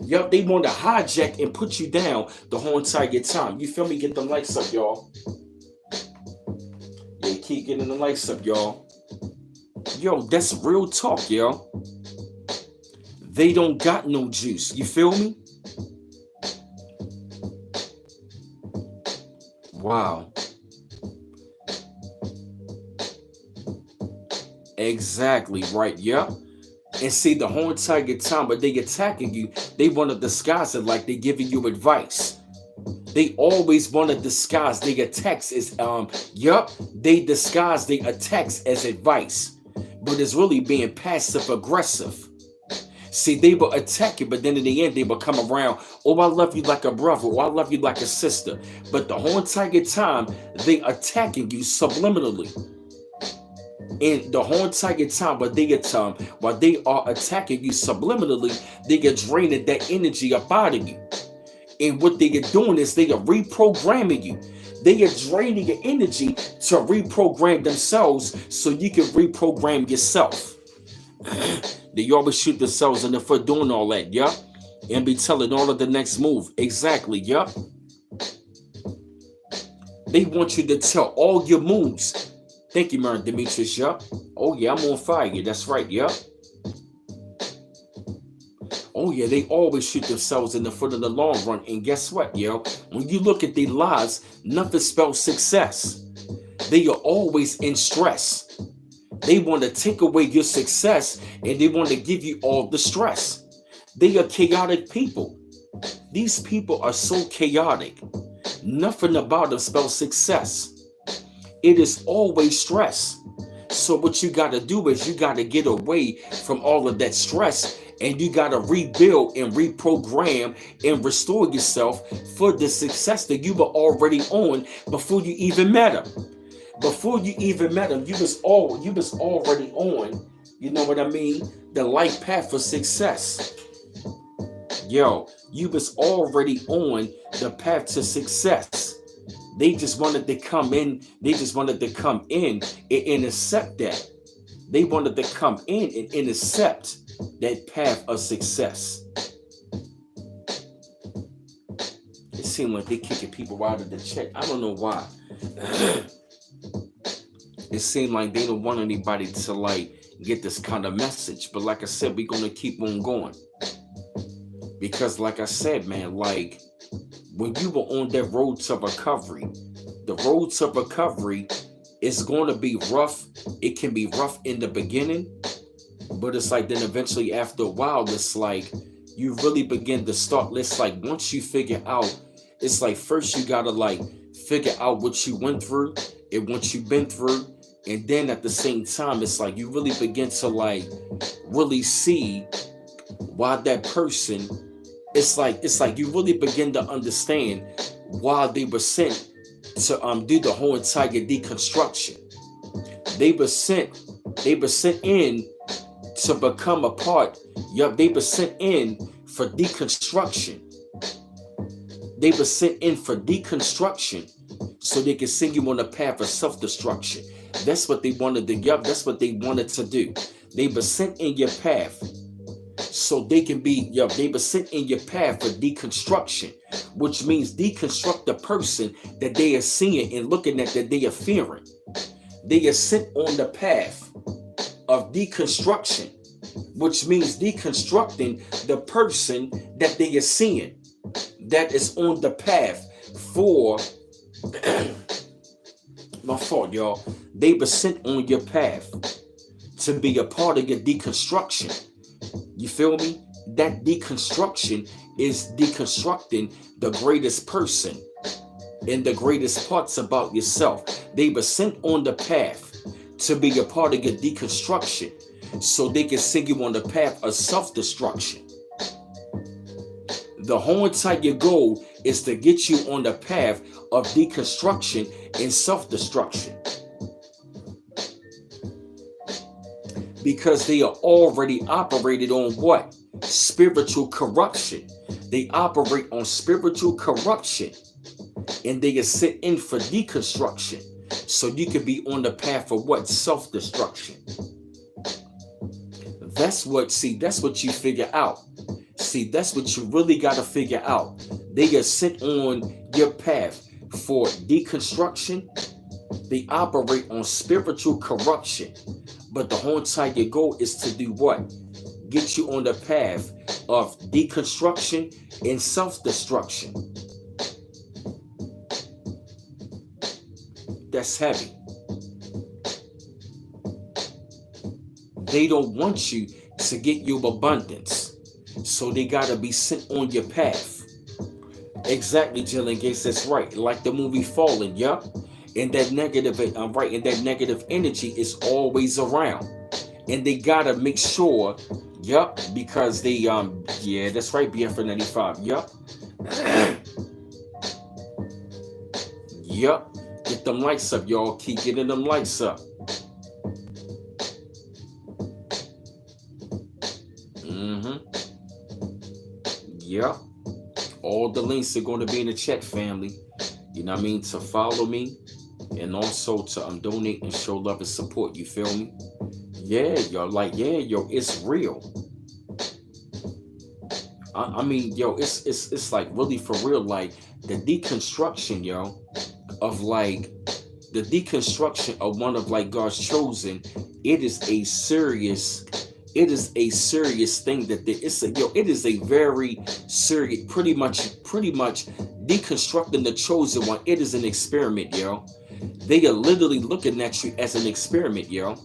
Yup, they want to hijack and put you down the whole entire time. You feel me? Get the likes up, y'all. Yeah, keep getting the likes up, y'all. Yo, that's real talk, yo. They don't got no juice. You feel me? Wow. Exactly right. Yep. And see, the whole entire time, but they attacking you, they want to disguise it like they giving you advice. They always want to disguise their attacks as yup, they disguise their attacks as advice. But it's really being passive aggressive. See, they will attack you, but then in the end, they will come around. Oh, I love you like a brother. Oh, I love you like a sister. But the whole entire time, they attacking you subliminally. And the whole entire time, while they are attacking you subliminally, they are draining that energy up out of you. And what they are doing is they are reprogramming you. They are draining your energy to reprogram themselves so you can reprogram yourself. They always shoot themselves in the foot doing all that, yup. And be telling all of the next move. Exactly, yup. They want you to tell all your moves. Thank you, Mary Demetrius, yup. Oh yeah, I'm on fire. That's right, yup. Oh yeah, they always shoot themselves in the foot in the long run. And guess what, yo? When you look at their lives, nothing spells success. They are always in stress. They want to take away your success and they want to give you all the stress. They are chaotic people. These people are so chaotic. Nothing about them spells success. It is always stress. So what you got to do is you got to get away from all of that stress and you got to rebuild and reprogram and restore yourself for the success that you were already on before you even met them. Before you even met him, you was already on, you know what I mean, the life path for success. Yo, you was already on the path to success. They just wanted to come in. They just wanted to come in and accept that. They wanted to come in and accept that path of success. It seemed like they kicking people out of the check. I don't know why. It seemed like they don't want anybody to like get this kind of message. But like I said, we're going to keep on going. Because like I said, man, like when you were on that road to recovery, the road to recovery is going to be rough. It can be rough in the beginning, but it's like then eventually after a while, it's like you really begin to start. It's like once you figure out, it's like first you got to like figure out what you went through and what you've been through. And then at the same time, it's like you really begin to like really see why that person, it's like you really begin to understand why they were sent to do the whole entire deconstruction. They were sent in to become a part. Yup, they were sent in for deconstruction. They were sent in for deconstruction so they can send you on the path of self-destruction. That's what they wanted to, yup, that's what they wanted to do. They were sent in your path so they can be, yup, they were sent in your path for deconstruction, which means deconstruct the person that they are seeing and looking at that they are fearing. They are sent on the path of deconstruction, which means deconstructing the person that they are seeing that is on the path for my fault, y'all. They were sent on your path to be a part of your deconstruction. You feel me? That deconstruction is deconstructing the greatest person and the greatest parts about yourself. They were sent on the path to be a part of your deconstruction so they can send you on the path of self-destruction. The whole entire goal is to get you on the path of deconstruction and self-destruction. Because they are already operated on what? Spiritual corruption. They operate on spiritual corruption. And they are sent in for deconstruction. So you can be on the path of what? Self-destruction. That's what you figure out. See, that's what you really got to figure out. They are sent on your path for deconstruction. They operate on spiritual corruption. But the whole entire goal is to do what? Get you on the path of deconstruction and self-destruction. That's heavy. They don't want you to get your abundance. So they gotta be sent on your path. Exactly, Jillian Gates, that's right. Like the movie Fallen, yup. And that negative, right, and that negative energy is always around. And they gotta make sure, yup, because they yeah, that's right, BF95, yup. Yup. Get them lights up, y'all. Keep getting them lights up. Yep. All the links are going to be in the chat, family. You know what I mean? To follow me and also to donate and show love and support. You feel me? Yeah, y'all. Like, yeah, yo, it's real. I mean, yo, it's like really for real. Like the deconstruction, yo, of like the deconstruction of one of like God's chosen. It is a serious thing that it is a very serious, pretty much deconstructing the chosen one. It is an experiment, yo. They are literally looking at you as an experiment, yo.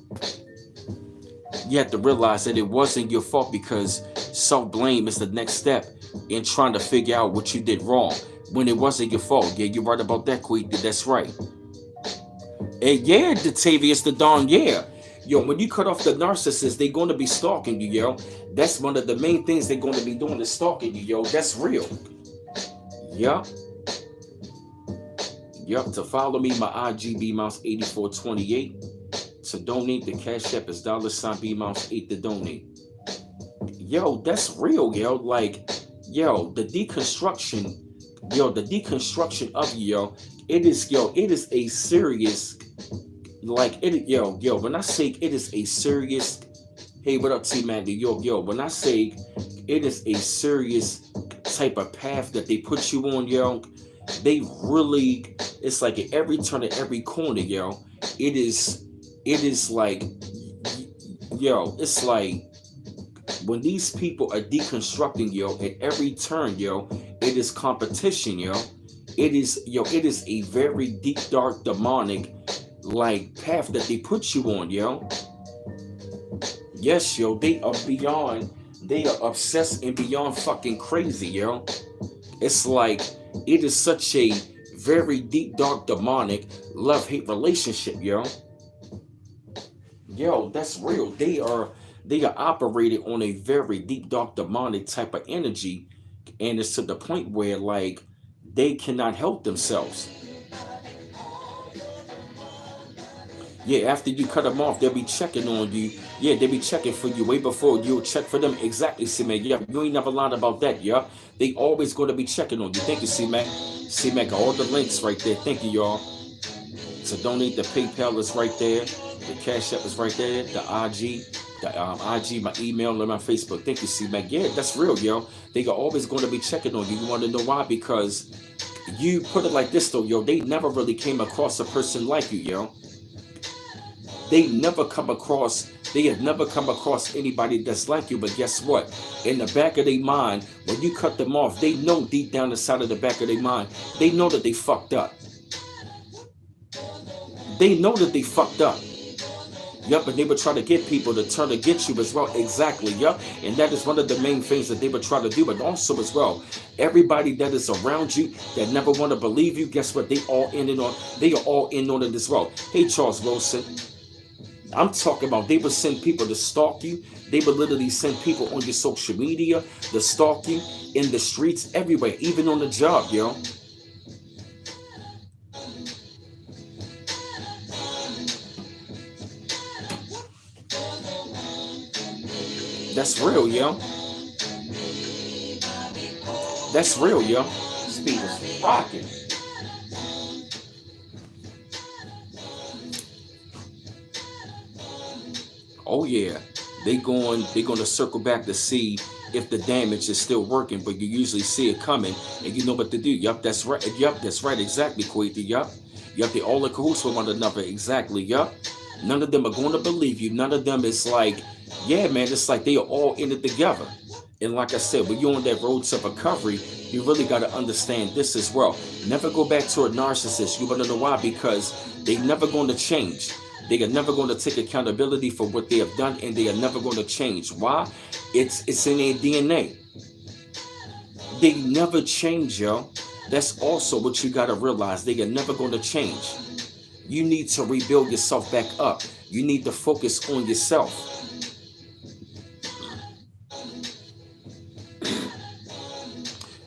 You have to realize that it wasn't your fault, because self-blame is the next step in trying to figure out what you did wrong when it wasn't your fault. Yeah, you're right about that, Queen. That's right. And yeah, Datavius the Dawn, yeah. Yo, when you cut off the narcissist, they're going to be stalking you, yo. That's one of the main things they're going to be doing, is stalking you, yo. That's real. Yup. Yup. To follow me, my IG BMouse8428. To donate, the Cash App is $BMouse8 to donate. Yo, that's real, yo. Like, yo, the deconstruction of you, yo. It is a serious. Like it, yo, when I say it is a serious, hey, what up, T Mandy? Yo, when I say it is a serious type of path that they put you on, yo, they really, it's like at every turn, at every corner, yo, it is like, yo, it's like when these people are deconstructing, yo, at every turn, yo, it is competition, yo. It is a very deep, dark, demonic like path that they put you on, yo. Yes, yo, they are obsessed and beyond fucking crazy, yo. It's like it is such a very deep, dark, demonic love-hate relationship, yo. Yo, that's real. They are operated on a very deep, dark, demonic type of energy, and it's to the point where like they cannot help themselves. Yeah, after you cut them off, they'll be checking on you. Yeah, they'll be checking for you way before you'll check for them. Exactly, C-Mac. Yeah, you ain't never lied about that, yeah. They always going to be checking on you. Thank you, C-Mac. C-Mac, all the links right there. Thank you, y'all. To donate, the PayPal is right there. The Cash App is right there. The IG, my email, and my Facebook. Thank you, C-Mac. Yeah, that's real, yo. They are always going to be checking on you. You want to know why? Because you put it like this, though, yo. They never really came across a person like you, yo. They never come across, they have never come across anybody that's like you. But guess what? In the back of their mind, when you cut them off, they know deep down inside of the back of their mind, they know that they fucked up. They know that they fucked up. Yup, and they would try to get people to turn against you as well. Exactly, yup. And that is one of the main things that they would try to do. But also as well, everybody that is around you that never want to believe you, guess what? They are all in on it as well. Hey, Charles Wilson. I'm talking about they would send people to stalk you. They would literally send people on your social media to stalk you in the streets, everywhere, even on the job, yo. That's real, yo. That's real, yo. Speed is rocking. Oh yeah, they're going to circle back to see if the damage is still working, but you usually see it coming and you know what to do. Yup, that's right. Yup, that's right. Exactly, Quaitha. Yup. Yup, they all in cahoots with one another. Exactly. Yup. None of them are going to believe you. None of them is like, yeah, man, it's like they are all in it together. And like I said, when you're on that road to recovery, you really got to understand this as well. Never go back to a narcissist. You want to know why? Because they never going to change. They are never going to take accountability for what they have done, and they are never going to change. Why? It's in their DNA. They never change, yo. That's also what you got to realize. They are never going to change. You need to rebuild yourself back up. You need to focus on yourself.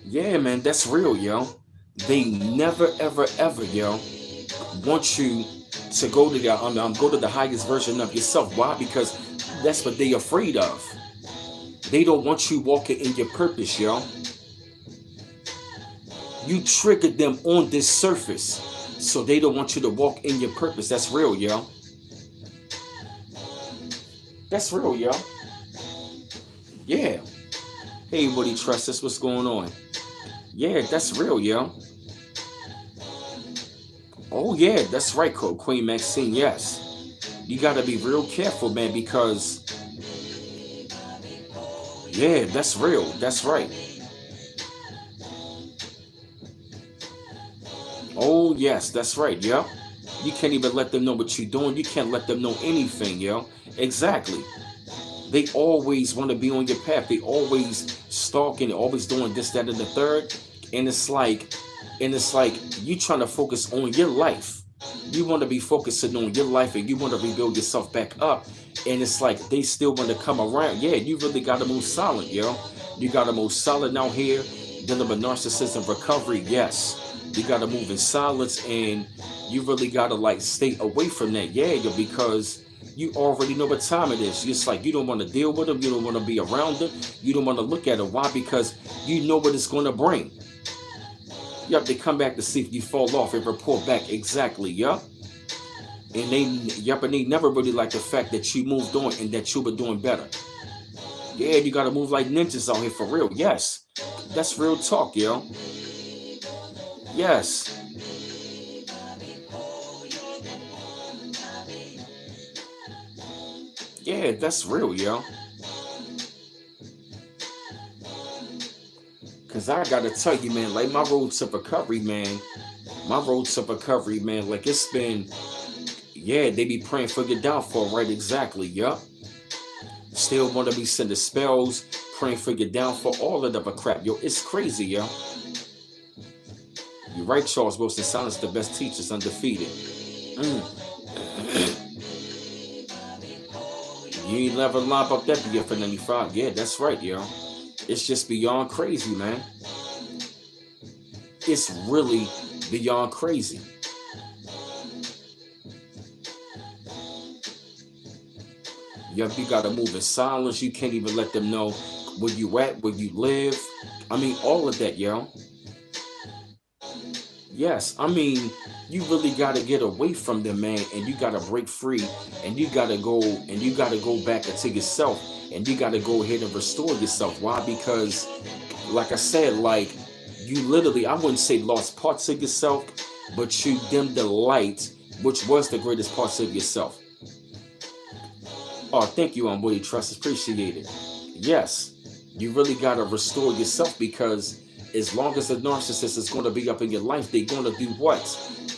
Yeah, man, that's real, yo. They never, ever, ever, yo, want you to go to go to the highest version of yourself. Why? Because that's what they're afraid of. They don't want you walking in your purpose, yo. You triggered them on this surface, so they don't want you to walk in your purpose. That's real, yo. That's real, yo. Yeah. Hey, Woody Trustus, what's going on? Yeah, that's real, yo. Oh yeah, that's right, Queen Maxine. Yes, you got to be real careful, man, because yeah, that's real. That's right. Oh yes, that's right, yo. You can't even let them know what you're doing. You can't let them know anything, yo. Exactly. They always want to be on your path. They always stalking, always doing this, that, and the third. And it's like you trying to focus on your life. You want to be focusing on your life and you want to rebuild yourself back up. And it's like they still want to come around. Yeah, you really got to move solid, yo. You got to move solid out here. Dealing with narcissism recovery, yes. You got to move in silence and you really got to like stay away from that. Yeah, yo, because you already know what time it is. It's like you don't want to deal with them. You don't want to be around them. You don't want to look at them. Why? Because you know what it's going to bring. Yup, they come back to see if you fall off and report back. Exactly, yup. And they never really like the fact that you moved on and that you were doing better. Yeah, you gotta move like ninjas out here for real. Yes. That's real talk, yo. Yes. Yeah, that's real, yo. Cause I gotta tell you, man, like my road to recovery, man. My road to recovery, man, like it's been, yeah, they be praying for your downfall, right? Exactly, yup. Still wanna be sending spells, praying for your downfall, all of that crap, yo. It's crazy, yo. You're right, Charles Wilson. Silence the best teachers, undefeated. Mm. You ain't never lie about that BF 95. Yeah, that's right, yo. It's just beyond crazy, man. It's really beyond crazy. Yup, you gotta move in silence. You can't even let them know where you at, where you live. I mean, all of that, yo. Yes, I mean, you really gotta get away from them, man, and you gotta break free, and you gotta go back into yourself, and you gotta go ahead and restore yourself. Why? Because, like I said, like you literally, I wouldn't say lost parts of yourself, but you dimmed the light, which was the greatest parts of yourself. Oh, thank you, Willie Trust. Appreciate it. Yes, you really gotta restore yourself because as long as the narcissist is going to be up in your life, they're going to do what?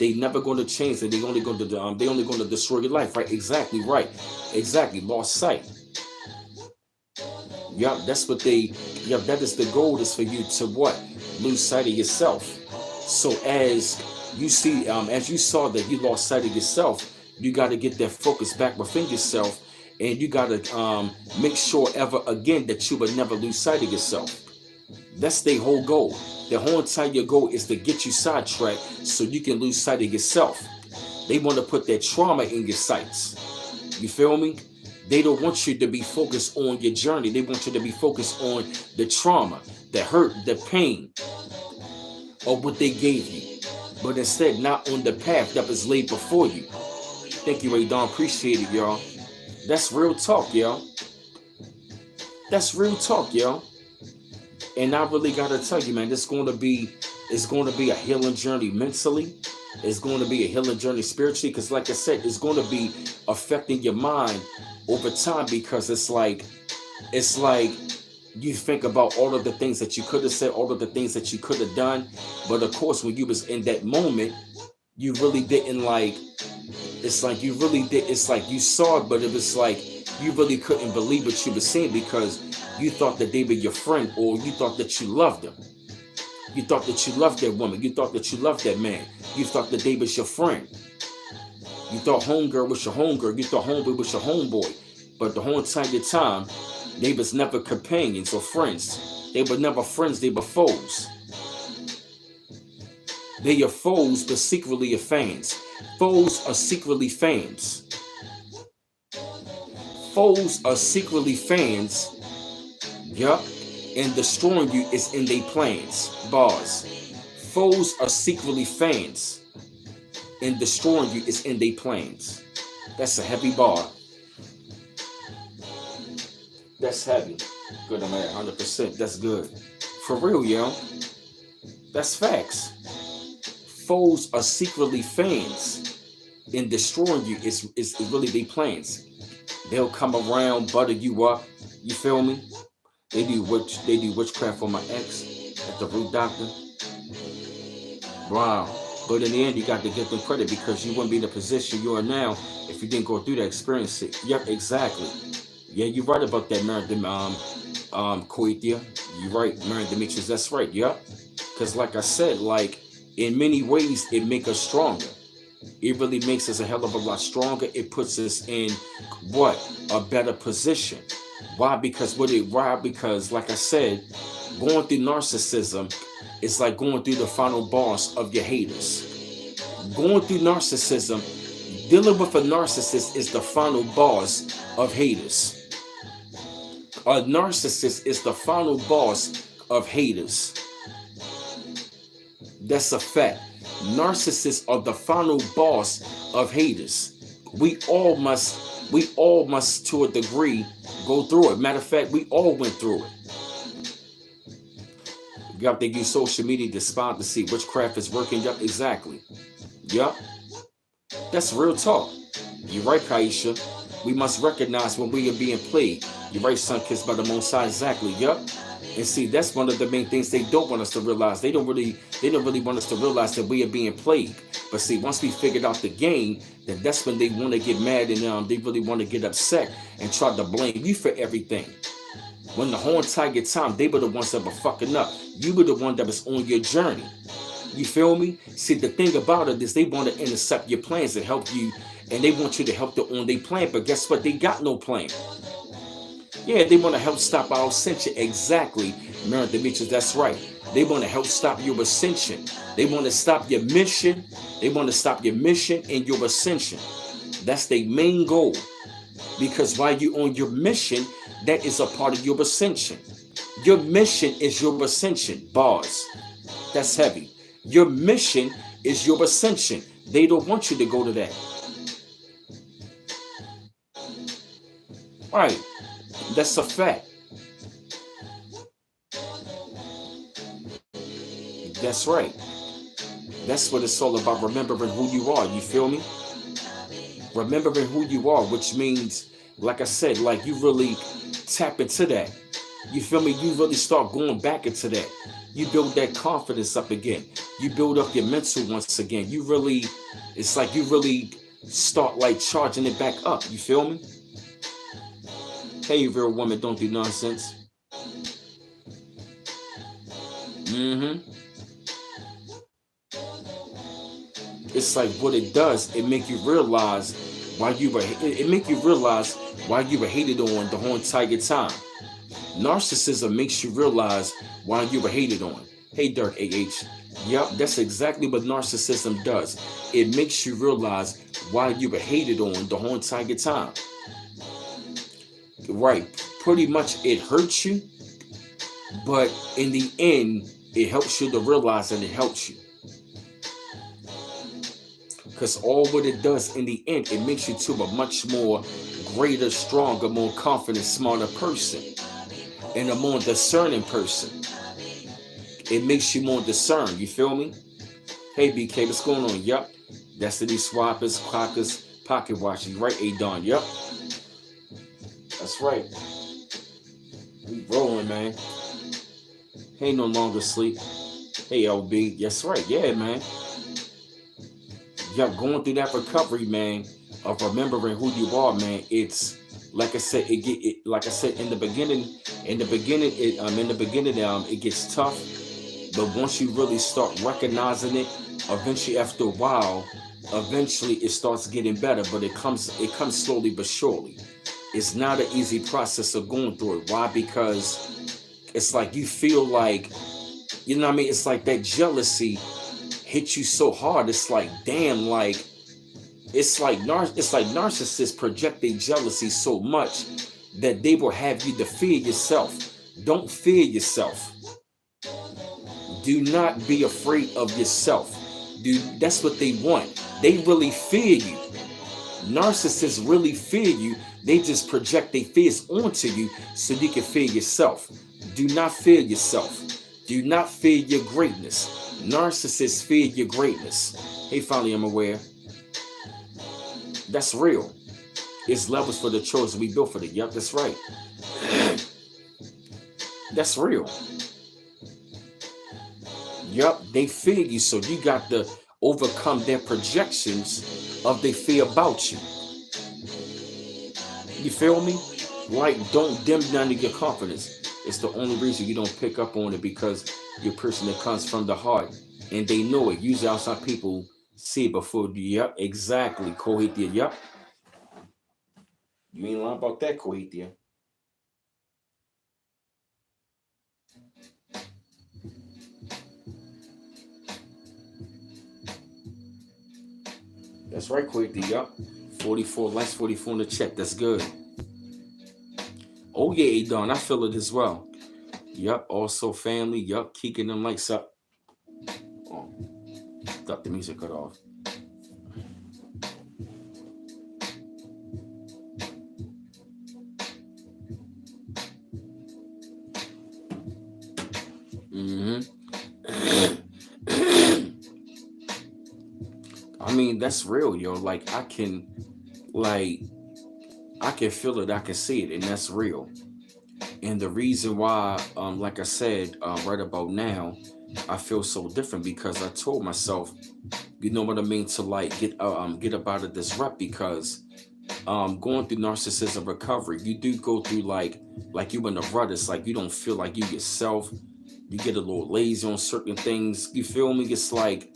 They never going to change. And they only going to destroy your life, right? Exactly right. Exactly. Lost sight. Yup, that's what they. Yup, that is the goal. Is for you to what? Lose sight of yourself. So as you saw that you lost sight of yourself, you got to get that focus back within yourself, and you got to make sure ever again that you would never lose sight of yourself. That's their whole goal. Their whole entire goal is to get you sidetracked so you can lose sight of yourself. They want to put that trauma in your sights. You feel me? They don't want you to be focused on your journey. They want you to be focused on the trauma, the hurt, the pain of what they gave you. But instead, not on the path that was laid before you. Thank you, Ray Don. Appreciate it, y'all. That's real talk, y'all. That's real talk, y'all. And I really gotta tell you, man, it's going to be a healing journey mentally. It's going to be a healing journey spiritually, because like I said, it's going to be affecting your mind over time, because it's like you think about all of the things that you could have said, all of the things that you could have done, but of course when you was in that moment, you really didn't like. It's like you really did. It's like you saw it, but it was like you really couldn't believe what you were seeing, because you thought that they were your friend, or you thought that you loved them. You thought that you loved that woman. You thought that you loved that man. You thought that they was your friend. You thought homegirl was your homegirl. You thought homeboy was your homeboy. But the whole entire time, they was never companions or friends. They were never friends. They were foes. They're your foes, but secretly your fans. Foes are secretly fans. Foes are secretly fans. Yup. And destroying you is in their plans. Bars. Foes are secretly fans. And destroying you is in their plans. That's a heavy bar. That's heavy. Good, I'm at 100%. That's good. For real, yo. That's facts. Foes are secretly fans. And destroying you is really their plans. They'll come around, butter you up. You feel me? They do witchcraft on my ex at the root doctor. Wow. But in the end, you got to give them credit, because you wouldn't be in the position you are now if you didn't go through that experience. Yep, exactly. Yeah, you're right about that, Mary Coithia. You're right, Mary Demetrius. That's right. Yep. Because like I said, like in many ways, it makes us stronger. It really makes us a hell of a lot stronger. It puts us in what? A better position. Why? Because like I said, going through narcissism is like going through the final boss of your haters. Going through narcissism, dealing with a narcissist is the final boss of haters. A narcissist is the final boss of haters. That's a fact. Narcissists are the final boss of haters. We all must to a degree go through it. Matter of fact, we all went through it. You have to use social media to spot to see which craft is working. Yup, exactly. Yup. That's real talk. You're right, Kaisha. We must recognize when we are being played. You're right, son, kissed by the Most High. Exactly. Yup. And see, that's one of the main things they don't want us to realize. They don't really want us to realize that we are being played. But see, once we figured out the game, then that's when they want to get mad, and they really want to get upset and try to blame you for everything. When the whole entire time, they were the ones that were fucking up. You were the one that was on your journey. You feel me? See, the thing about it is they want to intercept your plans and help you, and they want you to help them on their plan. But guess what? They got no plan. Yeah, they want to help stop our ascension. Exactly, Mary Demetrius, that's right. They want to help stop your ascension. They want to stop your mission. They want to stop your mission and your ascension. That's their main goal. Because while you're on your mission, that is a part of your ascension. Your mission is your ascension. Bars. That's heavy. Your mission is your ascension. They don't want you to go to that. Right. That's a fact. That's right. That's what it's all about. Remembering who you are. You feel me? Remembering who you are, which means, like I said, like you really tap into that. You feel me? You really start going back into that. You build that confidence up again. You build up your mental once again. You really, it's like you really start like charging it back up. You feel me? Hey, real woman, don't do nonsense. Mm-hmm. It's like what it does. It make you realize why you were. It make you realize why you were hated on the whole entire time. Narcissism makes you realize why you were hated on. Hey, Dirk AH. Yep, that's exactly what narcissism does. It makes you realize why you were hated on the whole entire time. Right. Pretty much it hurts you, but in the end, it helps you to realize that it helps you. Because all what it does in the end, it makes you to a much more greater, stronger, more confident, smarter person. And a more discerning person. It makes you more discerned. You feel me? Hey, BK, what's going on? Yup. That's the these swappers, clockers, pocket watchers. Right, A-Don? Yup. That's right. We rolling, man. Hey, no longer sleep. Hey, LB. Yes, right. Yeah, man. Yup, going through that recovery, man, of remembering who you are, man. It's like I said, like I said in the beginning, it gets tough. But once you really start recognizing it, eventually after a while, eventually it starts getting better. But it comes slowly but surely. It's not an easy process of going through it. Why? Because it's like you feel like, you know what I mean? It's like that jealousy hits you so hard. It's like, damn, like it's like narcissists project their jealousy so much that they will have you to fear yourself. Don't fear yourself. Do not be afraid of yourself. Dude, that's what they want. They really fear you. Narcissists really fear you. They just project their fears onto you so you can fear yourself. Do not fear yourself. Do not fear your greatness. Narcissists fear your greatness. Hey, finally, I'm aware. That's real. It's levels for the choice we built for it. Yep, that's right. That's real. Yup, they fear you, so you got to overcome their projections of their fear about you. You feel me? Like, don't dim down your confidence. It's the only reason you don't pick up on it because you're a person that comes from the heart and they know it. Usually outside people see it before. Yep, exactly. Kohithia, yep. You ain't lying about that, Kohithia. That's right, Kohithia, yep. 44 likes, 44 in the chat. That's good. Oh yeah, Adon, I feel it as well. Yup, also family, yup, keeping them lights up. Oh, thought the music cut off. Mm-hmm. I mean, that's real, yo. Like, I can feel it, I can see it, and that's real. And the reason why, like I said, right about now, I feel so different because I told myself, you know what I mean, to like get up out of this rut because going through narcissism recovery, you do go through like you in a rut. It's like you don't feel like you yourself. You get a little lazy on certain things. You feel me? It's like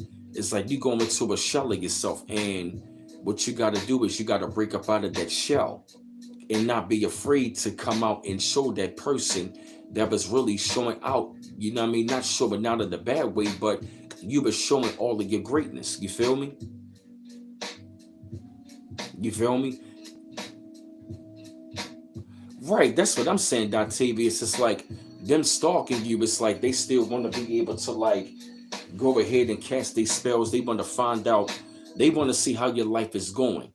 you go into a shell of yourself, and what you got to do is you got to break up out of that shell and not be afraid to come out and show that person that was really showing out. You know what I mean? Not showing out in the bad way, but you were showing all of your greatness. You feel me? You feel me? Right, that's what I'm saying, Octavius. It's like them stalking you. It's like they still want to be able to like go ahead and cast these spells. They want to find out. They want to see how your life is going.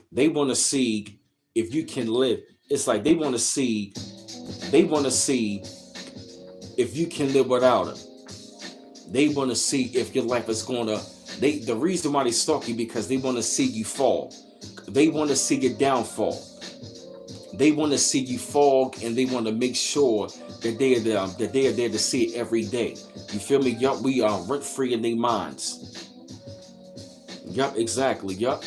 They want to see if you can live. It's like they want to see. They want to see if you can live without it. They want to see if your life is gonna. The reason why they stalk you because they want to see you fall. They want to see your downfall. They want to see you fall, and they want to make sure that they are there to see it every day. You feel me? Yup, we are rent free in their minds. Yup, exactly. Yup.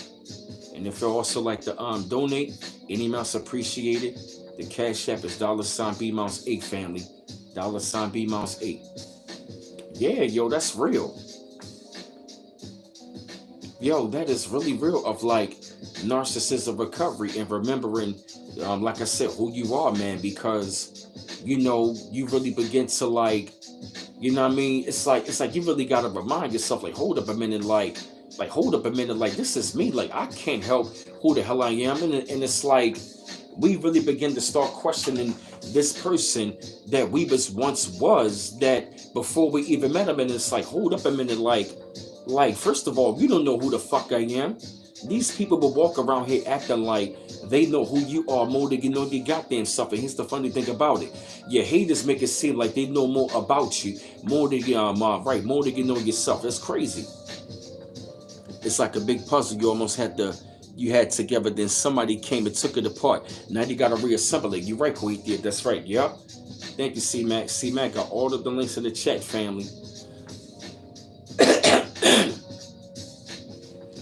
And if you also like to donate, any amounts appreciated. The cash app is $B-8 family. $B-8. Yeah, yo, that's real. Yo, that is really real of like narcissism recovery and remembering, like I said, who you are, man, because you really begin to like, you know what I mean? It's like you really gotta remind yourself, like, hold up a minute, hold up a minute, like this is me, like I can't help who the hell I am, and it's like we really begin to start questioning this person that we was that before we even met him, and it's like, hold up a minute, like first of all, you don't know who the fuck I am. These people will walk around here acting like they know who you are more than you know your goddamn self. And here's the funny thing about it: your haters make it seem like they know more about you, more than more than you know yourself. That's crazy. It's like a big puzzle you had together, then somebody came and took it apart. Now you gotta reassemble it. You're right, Coethia. That's right. Yep. Thank you, C-Mac. C-Mac got all of the links in the chat, family.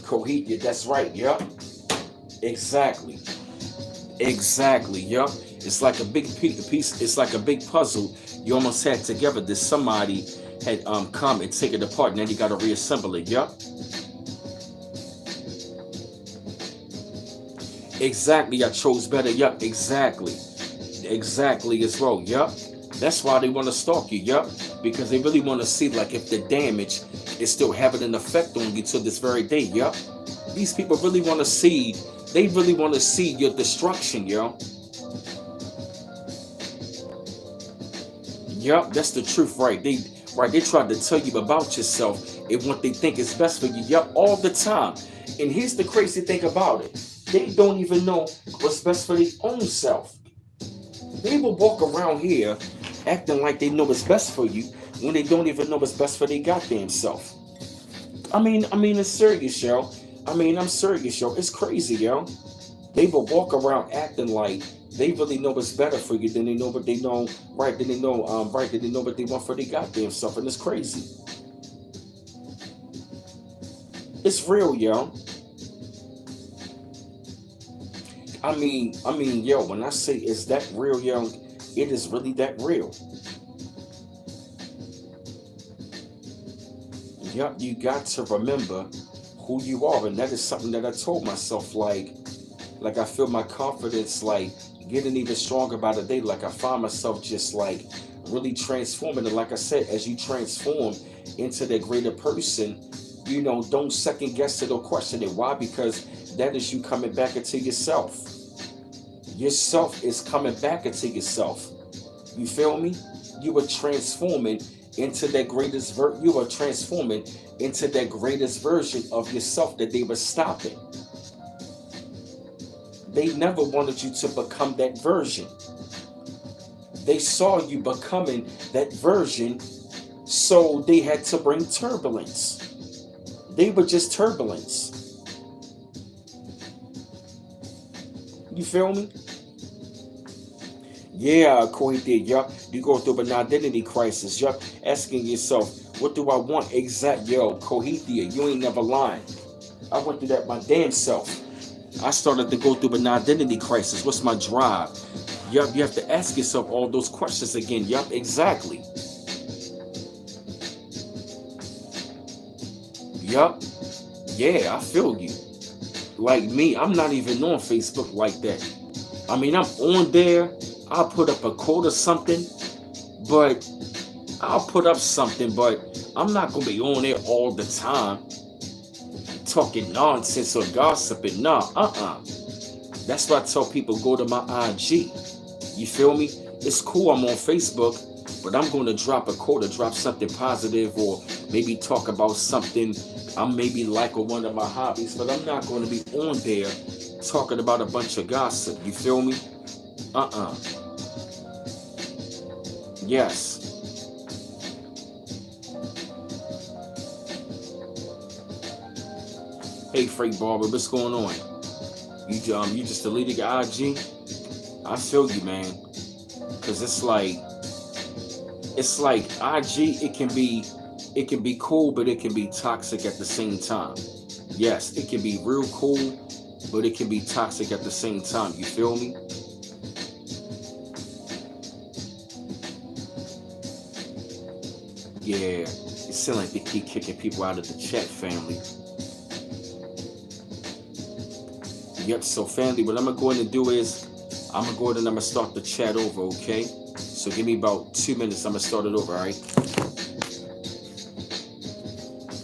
Coethia, that's right. Yep. Exactly. Exactly. Yep. It's like a big piece. It's like a big puzzle you almost had together that somebody had come and take it apart. Now you gotta reassemble it. Yep. Exactly, I chose better. Yup, exactly. Exactly as well. Yup. That's why they want to stalk you. Yup. Because they really want to see like if the damage is still having an effect on you to this very day. Yup. These people really want to see, they really want to see your destruction, yo. Yup, that's the truth, right? They try to tell you about yourself and what they think is best for you. Yup, all the time. And here's the crazy thing about it. They don't even know what's best for their own self. They will walk around here acting like they know what's best for you when they don't even know what's best for their goddamn self. I mean, it's serious, yo. I'm serious, yo. It's crazy, yo. They will walk around acting like they really know what's better for you than they know what they know, right? Than they know, right? Than they know what they want for their goddamn self, and it's crazy. It's real, yo. Yo, when I say is that real, yo, it is really that real. Yup, you got to remember who you are, and that is something that I told myself, like I feel my confidence, like, getting even stronger by the day, like I find myself just, like, really transforming, and like I said, as you transform into that greater person, don't second guess it or question it. Why? Because that is you coming back into yourself. Yourself is coming back into yourself. You feel me? You are transforming into that you are transforming into that greatest version of yourself that they were stopping. They never wanted you to become that version. They saw you becoming that version, so they had to bring turbulence. They were just turbulence. You feel me? Yeah, Corey did. Yup. You go through an identity crisis. Yup. Asking yourself, what do I want? Yo, Cohethia, you ain't never lying. I went through that my damn self. I started to go through an identity crisis. What's my drive? Yup, you have to ask yourself all those questions again. Yup, exactly. Yup. Yeah, I feel you. Like me, I'm not even on Facebook like that. I'm on there. I'll put up a quote or something, but I'm not gonna be on there all the time talking nonsense or gossiping. Nah, That's why I tell people go to my IG. You feel me? It's cool I'm on Facebook, but I'm going to drop a quote or drop something positive, or maybe talk about something I maybe like, or one of my hobbies, but I'm not going to be on there talking about a bunch of gossip. You feel me? Yes. Hey, Freight Barber, what's going on? You just deleted your IG? I feel you, man. Cause it's like IG. It can be cool, but it can be toxic at the same time. Yes, it can be real cool, but it can be toxic at the same time. You feel me? Yeah. It seems like they keep kicking people out of the chat, family. Yep, so family, what I'm gonna go ahead and do is I'm gonna go ahead and I'm gonna start the chat over, okay? So give me about 2 minutes, I'm gonna start it over, alright?